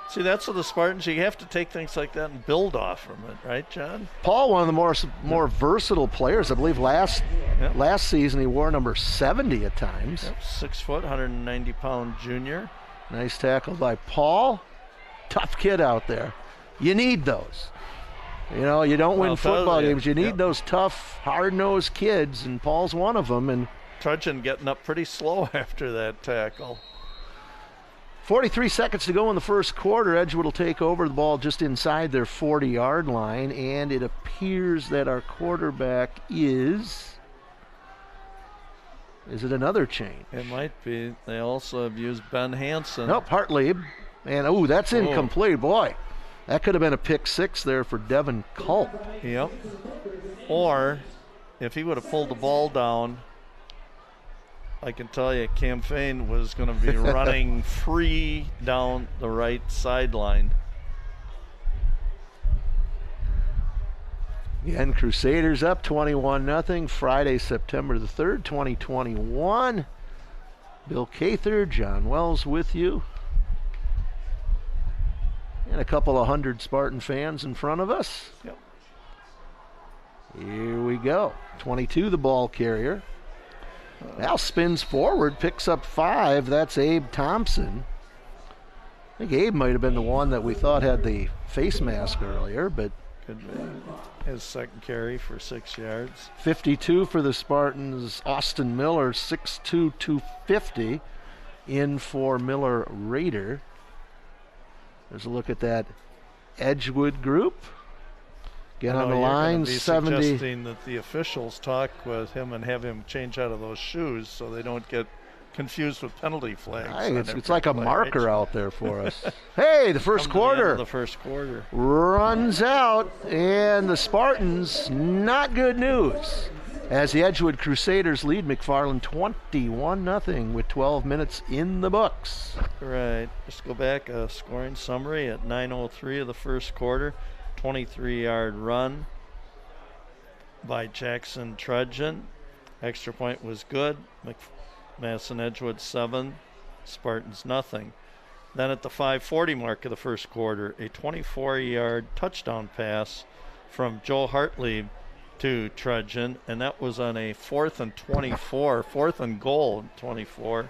Speaker 1: See, that's what the Spartans, you have to take things like that and build off from it, right, John?
Speaker 2: Paul, one of the more versatile players. I believe last season he wore number 70 at times.
Speaker 1: 6 foot, 190-pound junior.
Speaker 2: Nice tackle by Paul. Tough kid out there. You need those. You don't win football games. You need those tough, hard-nosed kids, and Paul's one of them. And
Speaker 1: Trudgeon getting up pretty slow after that tackle.
Speaker 2: 43 seconds to go in the first quarter. Edgewood will take over the ball just inside their 40-yard line, and it appears that our quarterback is it another change?
Speaker 1: It might be. They also have used Ben Hansen.
Speaker 2: Nope, Hartlieb. And, that's incomplete. Boy, that could have been a pick 6 there for Devin Culp.
Speaker 1: Yep. Or, if he would have pulled the ball down, I can tell you, Cam Fain was going to be running free down the right sideline.
Speaker 2: Again, Crusaders up 21-0. Friday, September the 3rd, 2021. Bill Cather, John Wells with you. And a couple of 100 Spartan fans in front of us.
Speaker 1: Yep.
Speaker 2: Here we go. 22, the ball carrier. Now spins forward, picks up 5. That's Abe Thompson. I think Abe might have been the one that we thought had the face mask earlier, but
Speaker 1: could be. His second carry for 6 yards.
Speaker 2: 52 for the Spartans. Austin Miller, 6'2", 250. In for Miller Raider. There's a look at that Edgewood group. Get on the line, 70.
Speaker 1: Suggesting that the officials talk with him and have him change out of those shoes so they don't get confused with penalty flags.
Speaker 2: Hey, it's like a marker out there for us. Hey, the first quarter.
Speaker 1: The first quarter
Speaker 2: runs out, and the Spartans, not good news. as the Edgewood Crusaders lead McFarland 21-0 with 12 minutes in the books.
Speaker 1: Right. Just go back, scoring summary at 9:03 of the first quarter. 23-yard run by Jackson Trudgeon. Extra point was good. Madison Edgewood 7, Spartans nothing. Then at the 5:40 mark of the first quarter, a 24-yard touchdown pass from Joe Hartley to Trudgeon, and that was on a 4th and 24, 4th and goal, 24.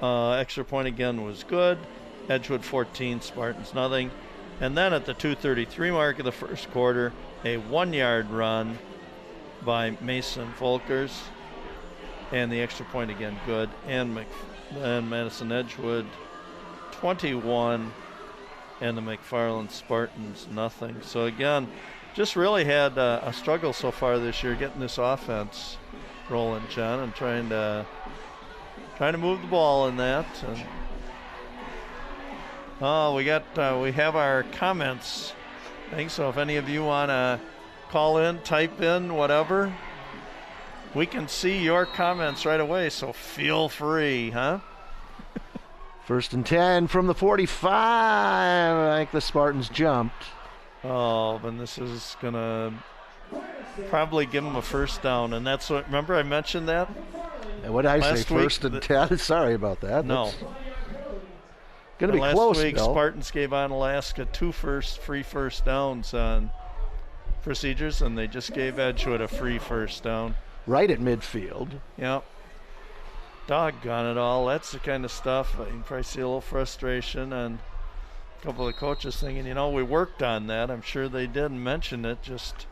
Speaker 1: Extra point again was good. Edgewood 14, Spartans nothing. And then at the 2:33 mark of the first quarter, a 1-yard run by Mason Volkers, and the extra point again good. And Madison Edgewood 21, and the McFarland Spartans nothing. So again, just really had a struggle so far this year getting this offense rolling, John, and trying to move the ball in that. And we have our comments thing. So if any of you want to call in, type in, whatever, we can see your comments right away. So feel free, huh?
Speaker 2: 1st and 10 from the 45. I think the Spartans jumped.
Speaker 1: Oh, then this is going to probably give them a first down. And that's what, remember I mentioned that?
Speaker 2: What did I say, 1st and 10? Sorry about that.
Speaker 1: No.
Speaker 2: Going to be close,
Speaker 1: last week,
Speaker 2: though.
Speaker 1: Spartans gave Onalaska 2 free first downs on procedures, and they just gave Edgewood a free first down.
Speaker 2: Right at midfield.
Speaker 1: Yep. Doggone it all. That's the kind of stuff. You can probably see a little frustration and a couple of coaches thinking, we worked on that. I'm sure they did mention it. Just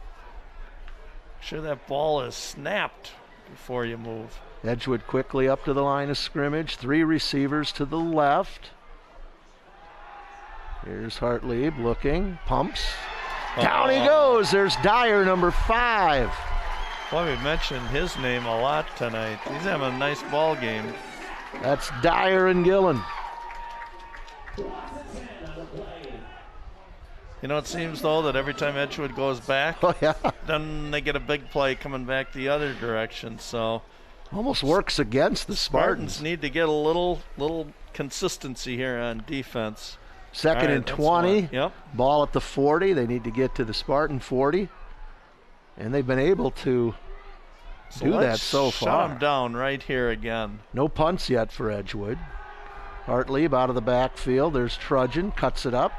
Speaker 1: make sure that ball is snapped before you move.
Speaker 2: Edgewood quickly up to the line of scrimmage. 3 receivers to the left. Here's Hartlieb looking, pumps. Down he goes. There's Dyer, number 5.
Speaker 1: Well, we mentioned his name a lot tonight. He's having a nice ball game.
Speaker 2: That's Dyer and Gillen.
Speaker 1: It seems, though, that every time Edgewood goes back, then they get a big play coming back the other direction. So
Speaker 2: almost works against the Spartans.
Speaker 1: Need to get a little consistency here on defense.
Speaker 2: 2nd and 20.
Speaker 1: Yep.
Speaker 2: Ball at the 40. They need to get to the Spartan 40. And they've been able to do that so far.
Speaker 1: Shut them down right here again.
Speaker 2: No punts yet for Edgewood. Hartlieb out of the backfield. There's Trudgeon, cuts it up.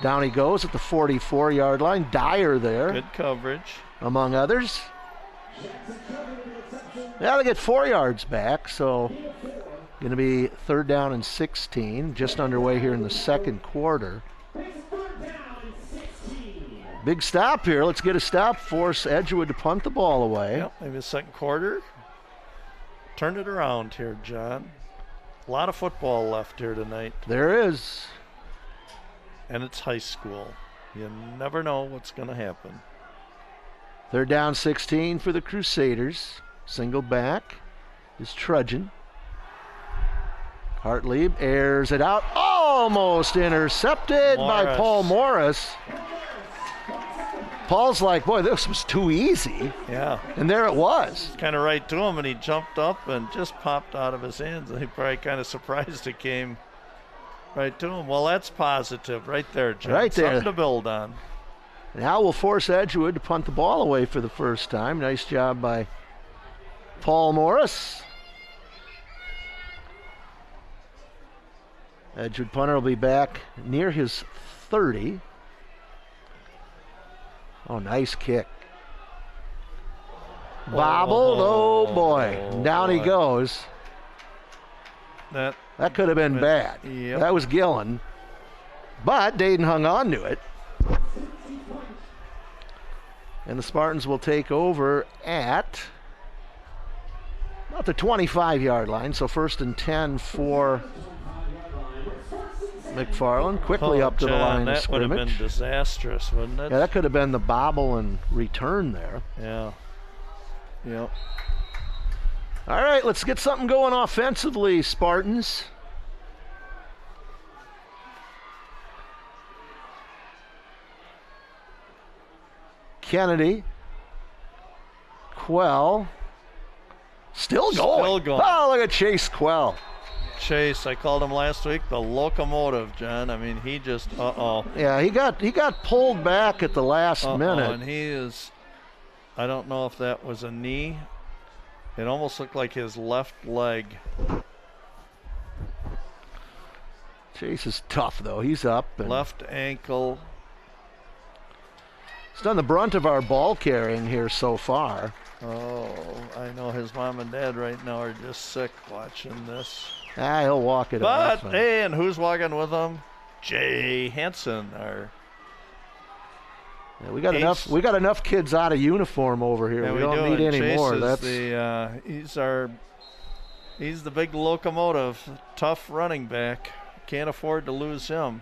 Speaker 2: Down he goes at the 44-yard line. Dyer there.
Speaker 1: Good coverage.
Speaker 2: Among others. They get 4 yards back, so going to be 3rd down and 16, just underway here in the second quarter. Big stop here. Let's get a stop. Force Edgewood to punt the ball away.
Speaker 1: Yep, maybe the second quarter. Turn it around here, John. A lot of football left here tonight.
Speaker 2: There is.
Speaker 1: And it's high school. You never know what's going to happen.
Speaker 2: 3rd down 16 for the Crusaders. Single back is Trudgeon. Hartlieb airs it out. Almost intercepted by Paul Morris. Paul's like, boy, this was too easy.
Speaker 1: Yeah.
Speaker 2: And there it was.
Speaker 1: Kind of right to him, and he jumped up and just popped out of his hands. And he probably kind of surprised it came right to him. Well, that's positive right there, John.
Speaker 2: Right there.
Speaker 1: Something to build on.
Speaker 2: Now we'll force Edgewood to punt the ball away for the first time. Nice job by Paul Morris. Edgewood punter will be back near his 30. Oh, nice kick. Bobbled, oh boy. Down he goes. That could have been bad.
Speaker 1: Yep.
Speaker 2: That was Gillen. But Dayton hung on to it. And the Spartans will take over at about the 25-yard line. So 1st and 10 for McFarland. Quickly up to the line of scrimmage.
Speaker 1: That would have been disastrous, wouldn't it?
Speaker 2: Yeah, that could have been the bobble and return there.
Speaker 1: Yeah. Yep.
Speaker 2: All right, let's get something going offensively, Spartans. Kennedy Quell. Still going.
Speaker 1: Still going.
Speaker 2: Oh, look at Chase Quell.
Speaker 1: Chase, I called him last week the locomotive, John. I mean, he just,
Speaker 2: Yeah, he got pulled back at the last minute.
Speaker 1: And he is, I don't know if that was a knee. It almost looked like his left leg.
Speaker 2: Chase is tough, though. He's up.
Speaker 1: Left ankle.
Speaker 2: He's done the brunt of our ball carrying here so far.
Speaker 1: Oh, I know his mom and dad right now are just sick watching this.
Speaker 2: He'll walk it off.
Speaker 1: But, hey, and who's walking with him? Jay Hansen.
Speaker 2: Yeah, we got enough kids out of uniform over here.
Speaker 1: Yeah,
Speaker 2: we don't need any
Speaker 1: Chase
Speaker 2: more.
Speaker 1: Is he's the big locomotive, tough running back. Can't afford to lose him.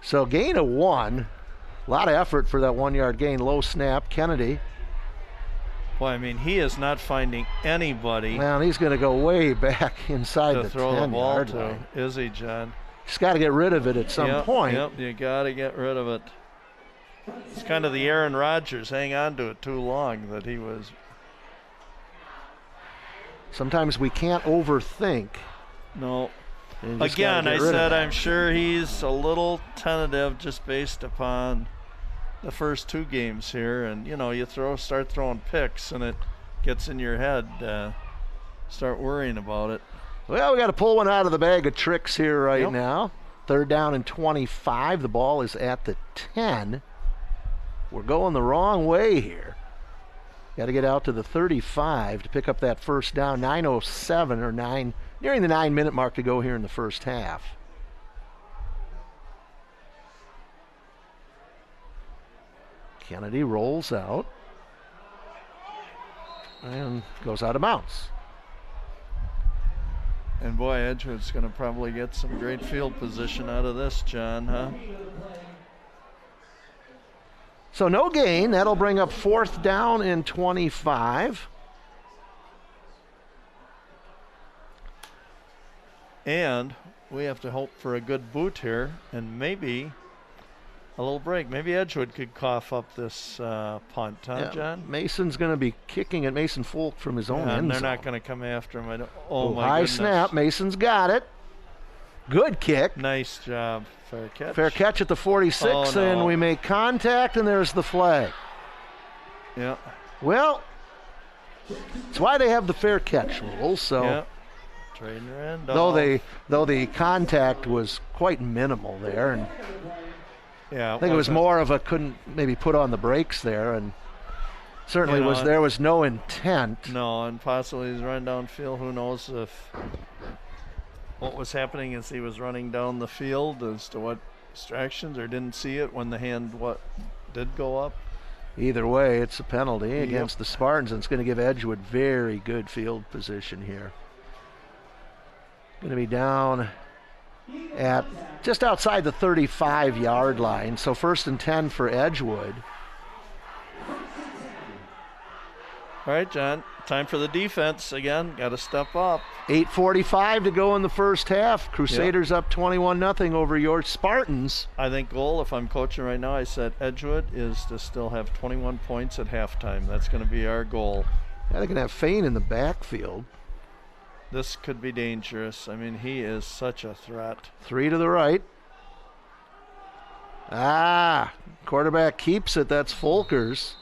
Speaker 2: So gain of 1. A lot of effort for that 1-yard gain. Low snap. Kennedy.
Speaker 1: Boy, I mean, he is not finding anybody.
Speaker 2: Well, he's going to go way back inside
Speaker 1: to
Speaker 2: the
Speaker 1: throw the ball
Speaker 2: 10-yard
Speaker 1: to.
Speaker 2: line.
Speaker 1: Is he, John?
Speaker 2: Just got to get rid of it at some point.
Speaker 1: Yep, you got to get rid of it. It's kind of the Aaron Rodgers, hang on to it too long that he was.
Speaker 2: Sometimes we can't overthink.
Speaker 1: No. Again, I said I'm sure he's a little tentative just based upon the first 2 games here, and you start throwing picks and it gets in your head. Start worrying about it.
Speaker 2: Well, we got to pull one out of the bag of tricks here right now. 3rd down and 25. The ball is at the 10. We're going the wrong way here. Got to get out to the 35 to pick up that first down. 9:07 or nearing the 9-minute mark to go here in the first half. Kennedy rolls out and goes out of bounds.
Speaker 1: And boy, Edgewood's going to probably get some great field position out of this, John, huh?
Speaker 2: So no gain. That'll bring up 4th down and 25.
Speaker 1: And we have to hope for a good boot here and maybe a little break. Maybe Edgewood could cough up this punt, huh, John?
Speaker 2: Mason's going to be kicking at Mason Folk from his own end
Speaker 1: and they're
Speaker 2: zone.
Speaker 1: Not going to come after him. My
Speaker 2: high
Speaker 1: goodness.
Speaker 2: Snap. Mason's got it. Good kick.
Speaker 1: Nice job. Fair catch.
Speaker 2: Fair catch at the 46, and we make contact, and there's the flag.
Speaker 1: Yeah.
Speaker 2: Well, that's why they have the fair catch rule. So,
Speaker 1: yeah. Trading your end
Speaker 2: though the contact was quite minimal there, and
Speaker 1: yeah,
Speaker 2: I think it was more of a couldn't maybe put on the brakes there, and certainly there was no intent.
Speaker 1: No, and possibly he's running downfield. Who knows if what was happening as he was running down the field as to what distractions, or didn't see it when the hand did go up.
Speaker 2: Either way, it's a penalty against the Spartans, and it's going to give Edgewood very good field position here. Going to be down at just outside the 35-yard line, so 1st and 10 for Edgewood.
Speaker 1: All right, John, time for the defense again. Got to step up.
Speaker 2: 8:45 to go in the first half. Crusaders up 21-0 over your Spartans.
Speaker 1: I think goal, if I'm coaching right now, I said Edgewood is to still have 21 points at halftime. That's going to be our goal.
Speaker 2: Yeah, they can have Fain in the backfield.
Speaker 1: This could be dangerous. I mean, he is such a threat.
Speaker 2: 3 to the right. Quarterback keeps it. That's Folkers.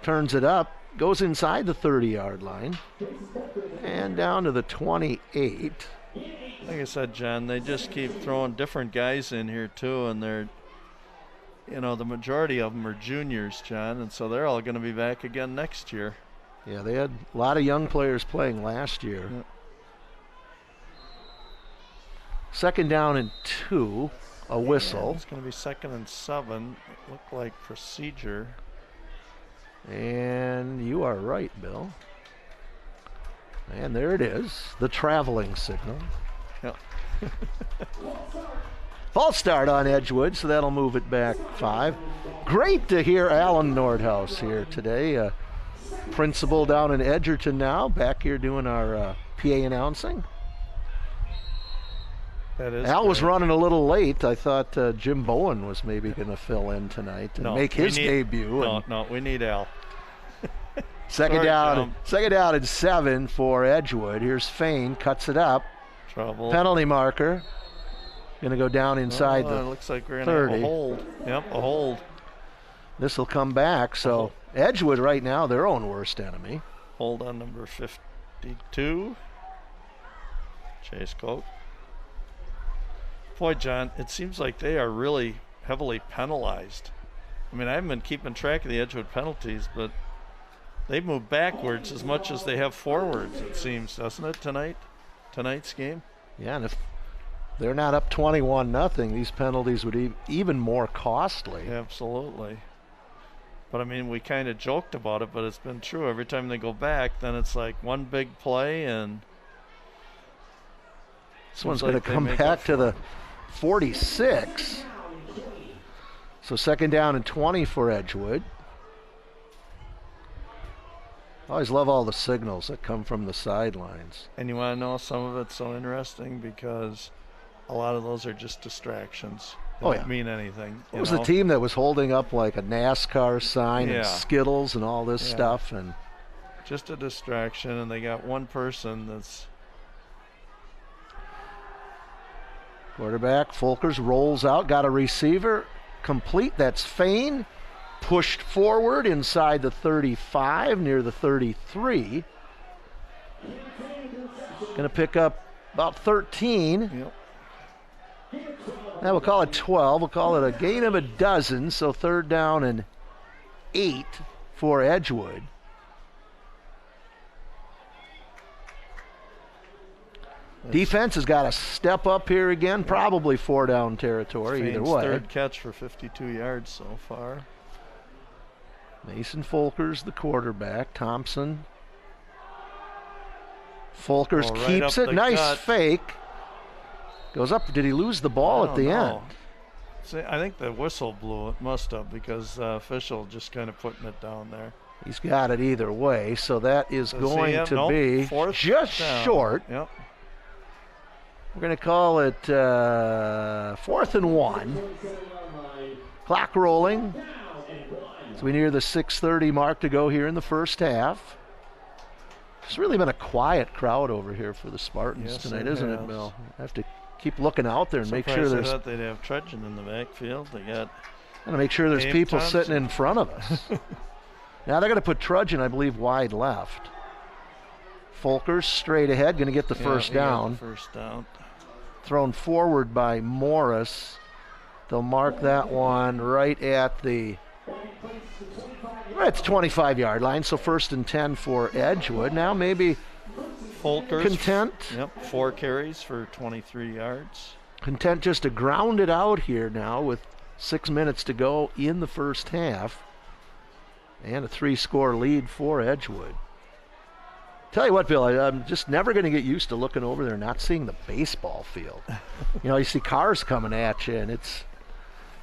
Speaker 2: Turns it up. Goes inside the 30-yard line. And down to the 28.
Speaker 1: Like I said, John, they just keep throwing different guys in here, too, and they're, the majority of them are juniors, John, and so they're all going to be back again next year.
Speaker 2: Yeah, they had a lot of young players playing last year.
Speaker 1: Yep.
Speaker 2: 2nd down and 2, a whistle.
Speaker 1: Yeah, it's going to be 2nd and 7. Look like procedure.
Speaker 2: And you are right, Bill. And there it is, the traveling signal.
Speaker 1: Yep.
Speaker 2: False start on Edgewood, so that'll move it back 5. Great to hear Alan Nordhaus here today. Principal down in Edgerton now, back here doing our PA announcing.
Speaker 1: That is
Speaker 2: Al was
Speaker 1: great.
Speaker 2: running a little late. I thought Jim Bowen was maybe going to fill in tonight and make his debut.
Speaker 1: No, we need Al.
Speaker 2: Second down and 7 for Edgewood. Here's Fain, cuts it up.
Speaker 1: Trouble.
Speaker 2: Penalty marker. Going to go down inside the 30.
Speaker 1: It looks like we're going to have a hold. Yep, a hold.
Speaker 2: This will come back. So Edgewood right now, their own worst enemy.
Speaker 1: Hold on number 52. Chase Cope. Boy, John, it seems like they are really heavily penalized. I mean, I haven't been keeping track of the Edgewood penalties, but they move backwards as much as they have forwards, it seems, doesn't it, tonight's game?
Speaker 2: Yeah, and if they're not up 21-0, these penalties would be even more costly.
Speaker 1: Absolutely. But, I mean, we kind of joked about it, but it's been true. Every time they go back, then it's like one big play, and
Speaker 2: this one's going to come back to the 46. So second down and 20 for Edgewood. I always love all the signals that come from the sidelines.
Speaker 1: And you want to know, some of it's so interesting because a lot of those are just distractions. They don't mean anything.
Speaker 2: It was the team that was holding up like a NASCAR sign and Skittles and all this stuff. And
Speaker 1: just a distraction, and they got one person that's...
Speaker 2: Quarterback, Folkers rolls out, got a receiver, complete, that's Fain. Pushed forward inside the 35, near the 33. Going to pick up about 13.
Speaker 1: Yep.
Speaker 2: Now we'll call it 12. We'll call it a gain of a dozen, so third down and 8 for Edgewood. Defense has got to step up here again, probably 4-down territory either way.
Speaker 1: Third catch for 52 yards so far.
Speaker 2: Mason Folkers, the quarterback. Thompson. Folkers keeps it. Nice fake. Goes up. Did he lose the ball at the end?
Speaker 1: See, I think the whistle blew. It must have, because official just kind of putting it down there.
Speaker 2: He's got it either way, so that is going to be just short.
Speaker 1: Yep.
Speaker 2: We're going to call it 4th and 1. Clock rolling. So we near the 6:30 mark to go here in the first half. It's really been a quiet crowd over here for the Spartans tonight, isn't it, Bill? I have to keep looking out there and make sure there's...
Speaker 1: I thought they'd have Trudgeon in the backfield. They got...
Speaker 2: I'm going to make sure there's people sitting in front of us. Now they're going to put Trudgeon, I believe, wide left. Folkers straight ahead, going to get the first down.
Speaker 1: First down.
Speaker 2: Thrown forward by Morris. They'll mark that one right at the 25-yard line, so 1st and 10 for Edgewood. Now maybe
Speaker 1: Folkers,
Speaker 2: content.
Speaker 1: Yep, 4 carries for 23 yards.
Speaker 2: Content just to ground it out here now with 6 minutes to go in the first half. And a 3-score lead for Edgewood. Tell you what, Bill, I'm just never going to get used to looking over there and not seeing the baseball field. You see cars coming at you, and it's...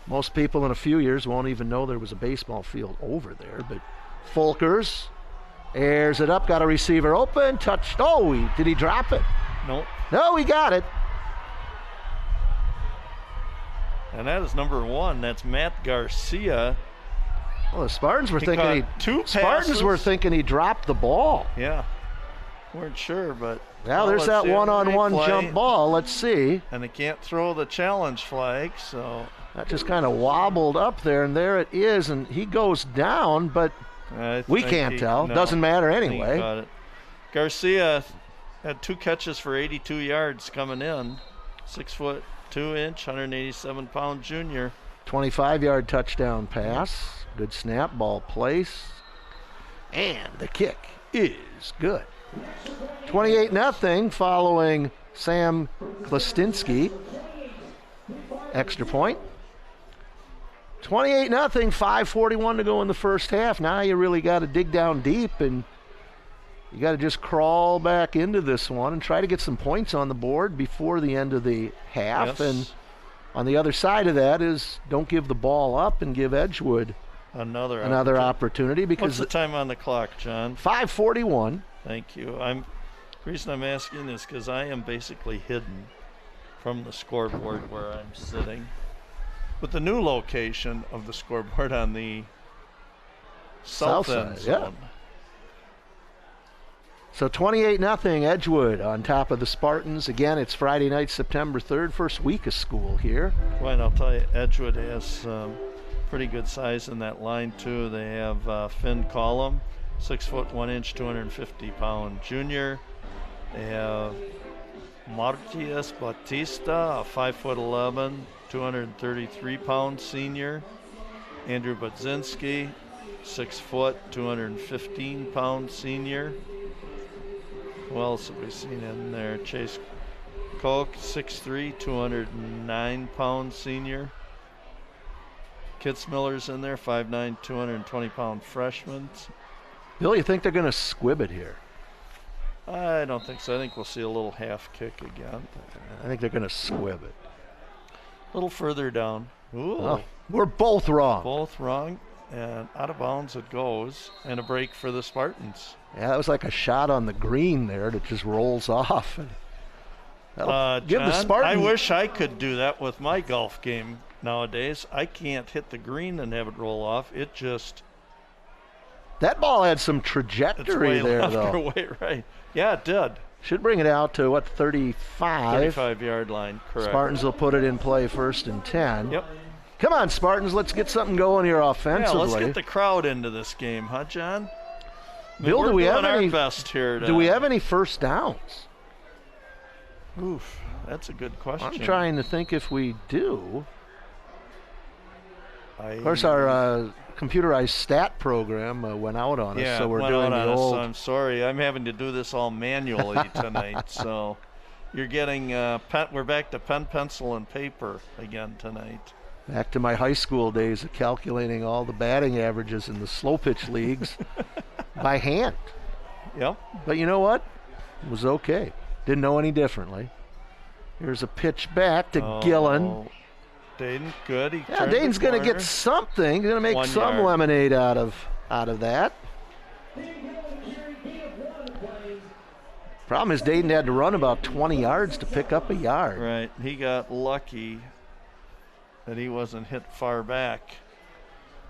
Speaker 2: Most people in a few years won't even know there was a baseball field over there. But Folkers airs it up, got a receiver open, touched. Oh, did he drop it?
Speaker 1: Nope.
Speaker 2: No, he got it.
Speaker 1: And that is number 1. That's Matt Garcia.
Speaker 2: Well, the Spartans were thinking he dropped the ball.
Speaker 1: Yeah. Weren't sure, but...
Speaker 2: Now there's that one-on-one jump ball. Let's see.
Speaker 1: And they can't throw the challenge flag, so...
Speaker 2: That just kind of wobbled up there, and there it is, and he goes down, but we can't tell. No, doesn't matter anyway.
Speaker 1: He got it. Garcia had 2 catches for 82 yards coming in. 6'2", 187-pound junior.
Speaker 2: 25-yard touchdown pass. Good snap, ball place. And the kick is good. 28-0 following Sam Klastinski. Extra point. 28-0, 5:41 to go in the first half. Now you really got to dig down deep, and you got to just crawl back into this one and try to get some points on the board before the end of the half.
Speaker 1: Yes.
Speaker 2: And on the other side of that is don't give the ball up and give Edgewood another opportunity. Because
Speaker 1: what's the time on the clock, John?
Speaker 2: 5:41.
Speaker 1: Thank you. The reason I'm asking is because I am basically hidden from the scoreboard where I'm sitting. With the new location of the scoreboard on the south end zone.
Speaker 2: Yeah. So 28-0 Edgewood on top of the Spartans. Again, it's Friday night, September 3rd, first week of school here.
Speaker 1: Well, and I'll tell you, Edgewood has pretty good size in that line too. They have Finn Collum, 6 foot 1 inch, 250-pound junior. They have Martius Batista, a 5 foot 11, 233-pound senior. Andrew Budzinski, 6 foot, 215-pound senior. Who else have we seen in there? Chase Koch, 6'3", 209-pound senior. Kitzmiller's in there, 5'9", 220-pound freshman.
Speaker 2: Bill, you think they're going to squib it here?
Speaker 1: I don't think so. I think we'll see a little half kick again.
Speaker 2: I think they're going to squib it.
Speaker 1: A little further down. Ooh.
Speaker 2: Oh, we're both wrong.
Speaker 1: Both wrong. And out of bounds it goes. And a break for the Spartans.
Speaker 2: Yeah, that was like a shot on the green there that just rolls off. And give
Speaker 1: John,
Speaker 2: the Spartans.
Speaker 1: I wish I could do that with my golf game nowadays. I can't hit the green and have it roll off. It just...
Speaker 2: That ball had some trajectory there,
Speaker 1: left
Speaker 2: though.
Speaker 1: Or way right. Yeah, it did.
Speaker 2: Should bring it out to, what, 35?
Speaker 1: 35-yard line, correct.
Speaker 2: Spartans will put it in play 1st and 10.
Speaker 1: Yep.
Speaker 2: Come on, Spartans, let's get something going here offensively.
Speaker 1: Yeah, let's get the crowd into this game, huh, John?
Speaker 2: Bill, do we have any
Speaker 1: best here?
Speaker 2: Do we have any first downs?
Speaker 1: Oof, that's a good question.
Speaker 2: I'm trying to think if we do. Of course, our computerized stat program went out on us, so we're doing the old.
Speaker 1: So I'm sorry, I'm having to do this all manually tonight. So you're getting we're back to pen, pencil, and paper again tonight.
Speaker 2: Back to my high school days of calculating all the batting averages in the slow pitch leagues by hand.
Speaker 1: Yep.
Speaker 2: But you know what? It was okay. Didn't know any differently. Here's a pitch back to Gillen.
Speaker 1: Dayton, good.
Speaker 2: Dayton's going to get something. He's going to make some lemonade out of that. Problem is Dayton had to run about 20 yards to pick up a yard.
Speaker 1: Right. He got lucky that he wasn't hit far back.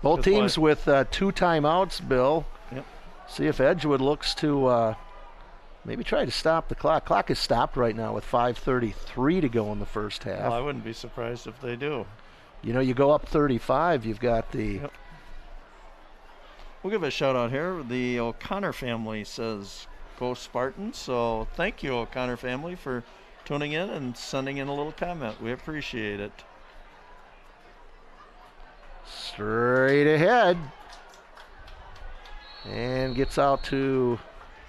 Speaker 2: Both teams with 2 timeouts, Bill.
Speaker 1: Yep.
Speaker 2: See if Edgewood looks to maybe try to stop the clock. Clock is stopped right now with 5:33 to go in the first half.
Speaker 1: Well, I wouldn't be surprised if they do.
Speaker 2: You know, you go up 35, you've got the...
Speaker 1: Yep. We'll give a shout out here. The O'Connor family says, go Spartans. So thank you, O'Connor family, for tuning in and sending in a little comment. We appreciate it.
Speaker 2: Straight ahead. And gets out to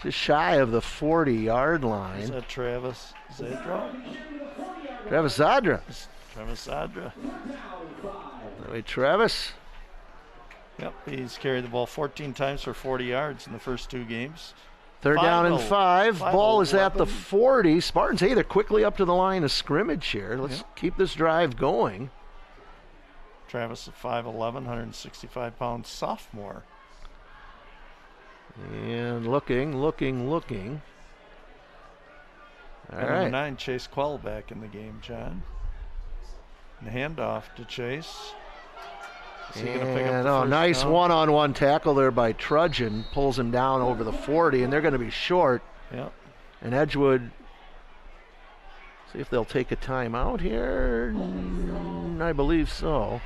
Speaker 2: just shy of the 40-yard line.
Speaker 1: Is that Travis Zadra?
Speaker 2: Travis Zadra.
Speaker 1: Travis Zadra.
Speaker 2: Wait, Travis.
Speaker 1: Yep, he's carried the ball 14 times for 40 yards in the first 2 games.
Speaker 2: Third down and 5. Ball is at the 40. Spartans, hey, they're quickly up to the line of scrimmage here. Let's keep this drive going.
Speaker 1: Travis, a 5'11", 165-pound sophomore.
Speaker 2: And looking. All right.
Speaker 1: Number 9, Chase Quell back in the game, John. And the handoff to Chase. Is he going to pick up the first
Speaker 2: nice
Speaker 1: down?
Speaker 2: One-on-one tackle there by Trudgeon. Pulls him down over the 40, and they're going to be short.
Speaker 1: Yep.
Speaker 2: And Edgewood, see if they'll take a timeout here. I believe so.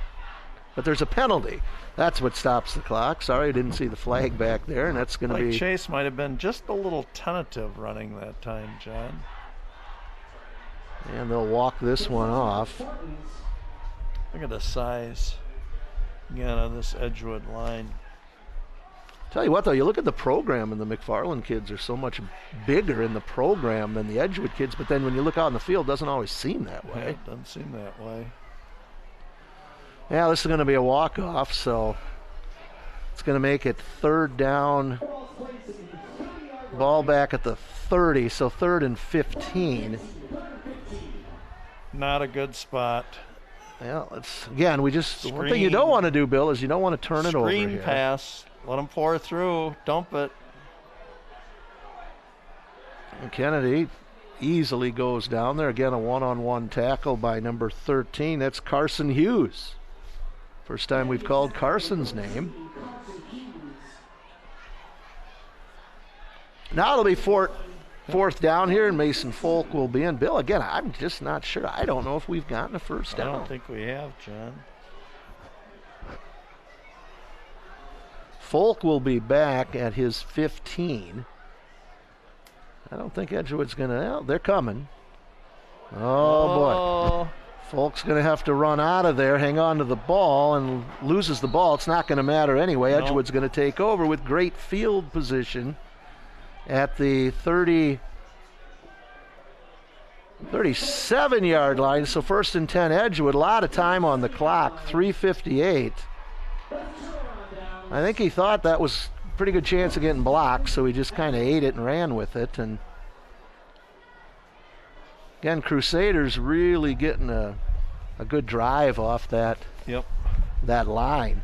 Speaker 2: But there's a penalty. That's what stops the clock. Sorry, I didn't see the flag back there, and that's going to be...
Speaker 1: Chase might have been just a little tentative running that time, John.
Speaker 2: And they'll walk this one off.
Speaker 1: Look at the size, again, of this Edgewood line.
Speaker 2: Tell you what, though, you look at the program, and the McFarland kids are so much bigger in the program than the Edgewood kids, but then when you look out in the field, it doesn't always seem that way.
Speaker 1: Yeah, it doesn't seem that way.
Speaker 2: Yeah, this is going to be a walk-off, so it's going to make it 3rd down. Ball back at the 30, so 3rd and 15.
Speaker 1: Not a good spot.
Speaker 2: Yeah, again, one thing you don't want to do, Bill, is you don't want to turn it over here.
Speaker 1: Screen pass. Let them pour through. Dump it.
Speaker 2: And Kennedy easily goes down there. Again, a one-on-one tackle by number 13. That's Carson Hughes. First time we've called Carson's name. Now it'll be fourth down here, and Mason Folk will be in. Bill, again, I'm just not sure. I don't know if we've gotten a first down.
Speaker 1: I don't think we have, John.
Speaker 2: Folk will be back at his 15. I don't think Edgewood's going to. They're coming. Oh, boy. Folk's going to have to run out of there, hang on to the ball, and loses the ball. It's not going to matter anyway.
Speaker 1: No.
Speaker 2: Edgewood's going to take over with great field position at the 37-yard line. So 1st and 10 Edgewood. A lot of time on the clock, 3:58. I think he thought that was a pretty good chance of getting blocked, so he just kind of ate it and ran with it. And again, Crusaders really getting a good drive off that line.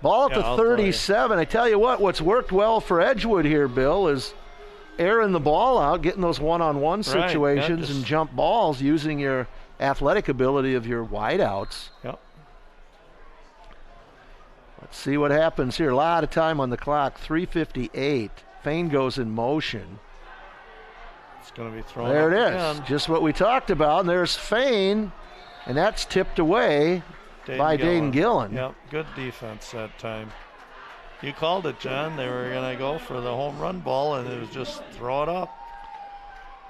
Speaker 2: Ball at the 37. I tell you what's worked well for Edgewood here, Bill, is airing the ball out, getting those one-on-one situations and jump balls using your athletic ability of your wideouts.
Speaker 1: Yep.
Speaker 2: Let's see what happens here. A lot of time on the clock, 3:58. Fane goes in motion.
Speaker 1: It's going to be thrown
Speaker 2: there
Speaker 1: up
Speaker 2: it is,
Speaker 1: again.
Speaker 2: Just what we talked about. And there's Fane, and that's tipped away by Dayton Gillen.
Speaker 1: Yep, good defense that time. You called it, John. They were going to go for the home run ball, and it was just throw it up.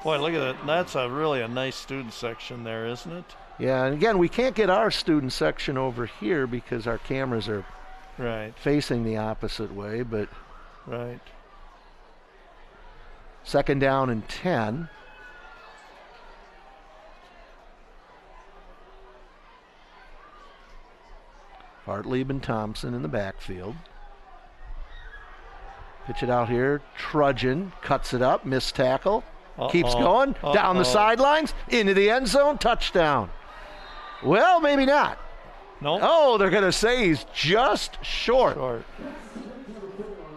Speaker 1: Boy, look at that. That's really a nice student section there, isn't it?
Speaker 2: Yeah, and again, we can't get our student section over here because our cameras are facing the opposite way, but second down and 10. Hartlieb and Thompson in the backfield. Pitch it out here. Trudgeon cuts it up, missed tackle. Keeps going, down the sidelines, into the end zone, touchdown. Well, maybe not.
Speaker 1: No.
Speaker 2: Oh, they're going to say he's just short. We're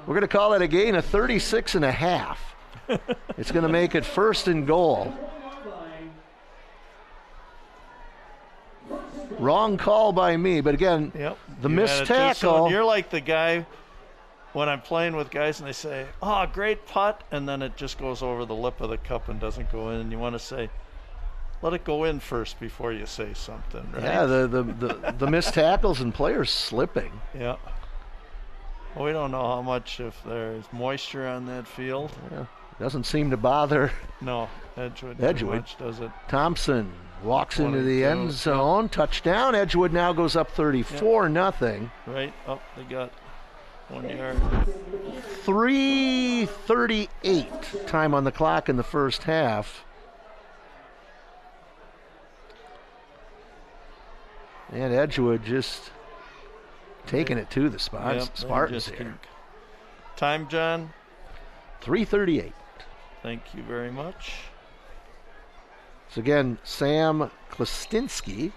Speaker 2: going to call it a gain of 36 and a half. It's going to make it 1st and goal. Wrong call by me, but again, the missed tackle.
Speaker 1: You're like the guy when I'm playing with guys and they say, "Oh, great putt," and then it just goes over the lip of the cup and doesn't go in. And you want to say, let it go in first before you say something, right?
Speaker 2: Yeah, the missed tackles and players slipping.
Speaker 1: Yeah. Well, we don't know how much, if there's moisture on that field.
Speaker 2: Yeah, doesn't seem to bother.
Speaker 1: No, Edgewood. Much, does it?
Speaker 2: Thompson walks into the end zone. Touchdown. Edgewood now goes up 34-0.
Speaker 1: Right up. They got 1 yard.
Speaker 2: 3:38 time on the clock in the first half. And Edgewood just taking it to the Spartans here.
Speaker 1: Time, John?
Speaker 2: 3:38.
Speaker 1: Thank you very much.
Speaker 2: So again, Sam Klastinski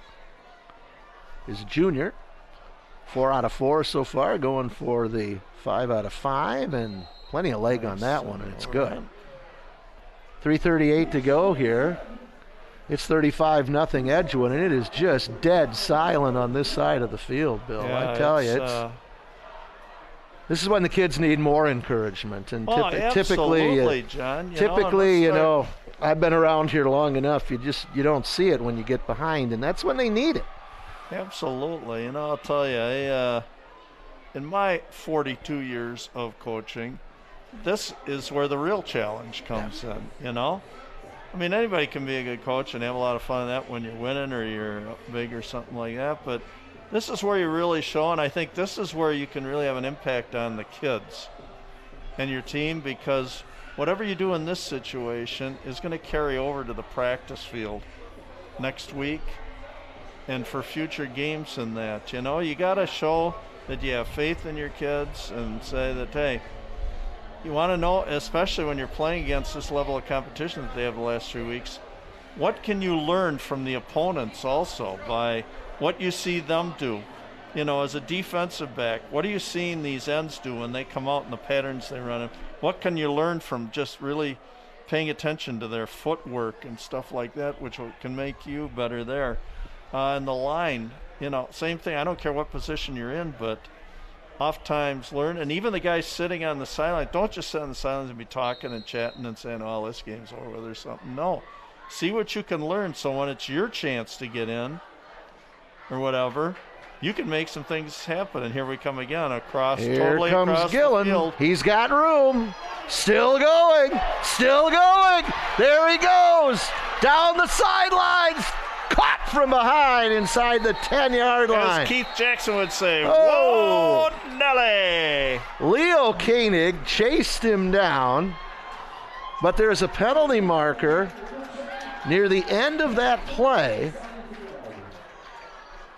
Speaker 2: is a junior. 4 out of 4 so far, going for the 5 out of 5, and plenty of leg on that one, and it's good. 3:38 to go here. It's 35-0 Edgewood, and it is just dead silent on this side of the field, Bill.
Speaker 1: Yeah,
Speaker 2: I tell you, this is when the kids need more encouragement. And
Speaker 1: absolutely, John.
Speaker 2: Typically, I've been around here long enough. You don't see it when you get behind, and that's when they need it.
Speaker 1: Absolutely. I'll tell you, in my 42 years of coaching, this is where the real challenge comes in, I mean, anybody can be a good coach and have a lot of fun in that when you're winning or you're big or something like that, but this is where you really show, and I think this is where you can really have an impact on the kids and your team, because whatever you do in this situation is going to carry over to the practice field next week and for future games in that. You got to show that you have faith in your kids and say that, hey, you want to know, especially when you're playing against this level of competition that they have the last 3 weeks, what can you learn from the opponents also by what you see them do? As a defensive back, what are you seeing these ends do when they come out in the patterns they run in? What can you learn from just really paying attention to their footwork and stuff like that, which can make you better there. And the line, same thing. I don't care what position you're in, but oftentimes learn. And even the guys sitting on the sideline, don't just sit on the sidelines and be talking and chatting and saying, oh, this game's over or something. No. See what you can learn, so when it's your chance to get in or whatever, you can make some things happen. And here we come again across.
Speaker 2: Here
Speaker 1: totally
Speaker 2: comes
Speaker 1: across
Speaker 2: Gillen.
Speaker 1: The field.
Speaker 2: He's got room. Still going. Still going. There he goes. Down the sidelines. Caught from behind inside the 10-yard line.
Speaker 1: As Keith Jackson would say,
Speaker 2: oh.
Speaker 1: Whoa, Nelly.
Speaker 2: Leo Koenig chased him down, but there's a penalty marker near the end of that play.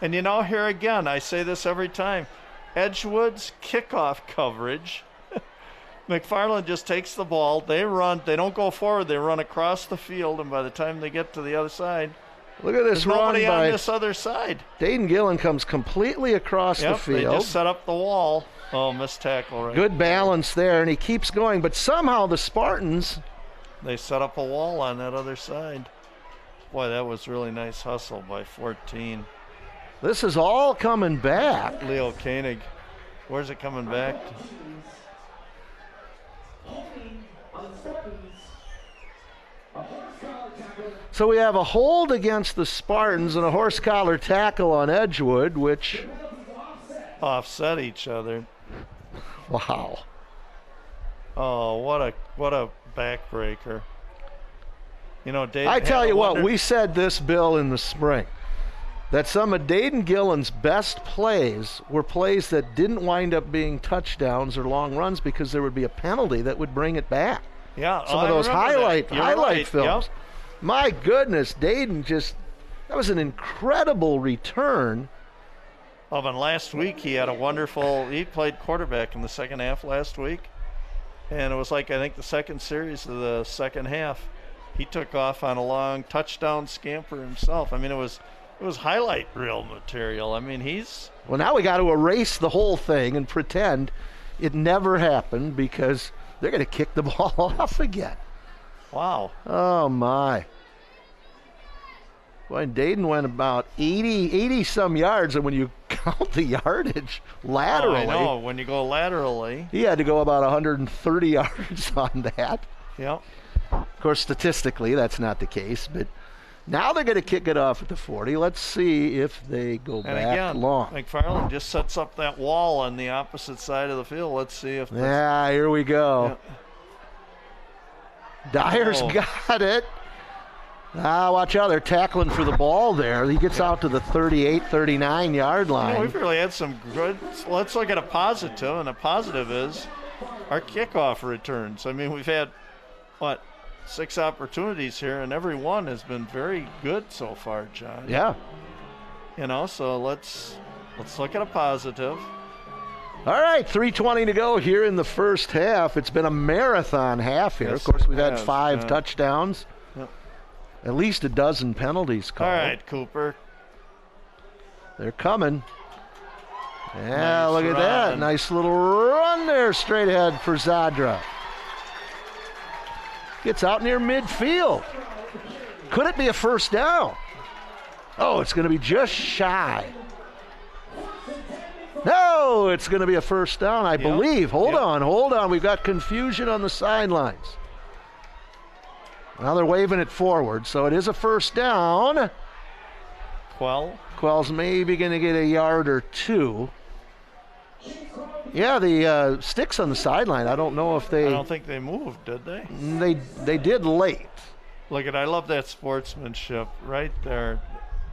Speaker 1: And here again, I say this every time, Edgewood's kickoff coverage, McFarland just takes the ball, they run, they don't go forward, they run across the field, and by the time they get to the other side,
Speaker 2: look at this run
Speaker 1: nobody
Speaker 2: by
Speaker 1: on this other side.
Speaker 2: Dayton Gillen comes completely across the field.
Speaker 1: They just set up the wall. Oh, missed tackle right.
Speaker 2: Good balance there, and he keeps going, but somehow the Spartans,
Speaker 1: they set up a wall on that other side. Boy, that was really nice hustle by 14.
Speaker 2: This is all coming back.
Speaker 1: Leo Koenig. Where's it coming back to?
Speaker 2: So we have a hold against the Spartans and a horse collar tackle on Edgewood, which
Speaker 1: offset each other.
Speaker 2: Wow.
Speaker 1: Oh, what a backbreaker. Dayton,
Speaker 2: I tell you what, we said this, Bill, in the spring, that some of Dayton Gillen's best plays were plays that didn't wind up being touchdowns or long runs because there would be a penalty that would bring it back.
Speaker 1: Yeah,
Speaker 2: some of those highlight
Speaker 1: right.
Speaker 2: films.
Speaker 1: Yep.
Speaker 2: My goodness, Dayton that was an incredible return.
Speaker 1: Oh, and last week he played quarterback in the second half last week. And it was I think the second series of the second half. He took off on a long touchdown scamper himself. I mean, it was highlight reel material. I mean,
Speaker 2: Well, now we got to erase the whole thing and pretend it never happened because they're going to kick the ball off again.
Speaker 1: Wow.
Speaker 2: Oh, my. Boy, Dayton went about 80-some yards, and when you count the yardage laterally.
Speaker 1: I know, when you go laterally.
Speaker 2: He had to go about 130 yards on that.
Speaker 1: Yep.
Speaker 2: Of course, statistically, that's not the case, but now they're going to kick it off at the 40. Let's see if they go back
Speaker 1: again,
Speaker 2: long.
Speaker 1: McFarland just sets up that wall on the opposite side of the field. Let's see if.
Speaker 2: Yeah, here we go.
Speaker 1: Yeah.
Speaker 2: Dyer's got it. Watch out. They're tackling for the ball there. He gets out to the 38, 39-yard line.
Speaker 1: We've really had some good. Let's look at a positive, and a positive is our kickoff returns. I mean, we've had, 6 opportunities here, and every one has been very good so far, John.
Speaker 2: Yeah.
Speaker 1: So let's look at a positive.
Speaker 2: All right, 3:20 to go here in the first half. It's been a marathon half here. Yes, of course, we've had 5 touchdowns.
Speaker 1: Yep.
Speaker 2: At least a dozen penalties called.
Speaker 1: All right, Cooper.
Speaker 2: They're coming. Yeah,
Speaker 1: nice
Speaker 2: look at that. Nice little run there straight ahead for Zadra. Gets out near midfield. Could it be a first down? Oh, it's going to be just shy. No, it's going to be a first down, I believe. Hold on. We've got confusion on the sidelines. Now they're waving it forward, so it is a first down. Quell's maybe going to get a yard or 2. Yeah, the sticks on the sideline. I don't know if they.
Speaker 1: I don't think they moved, did they?
Speaker 2: They did late.
Speaker 1: Look I love that sportsmanship right there.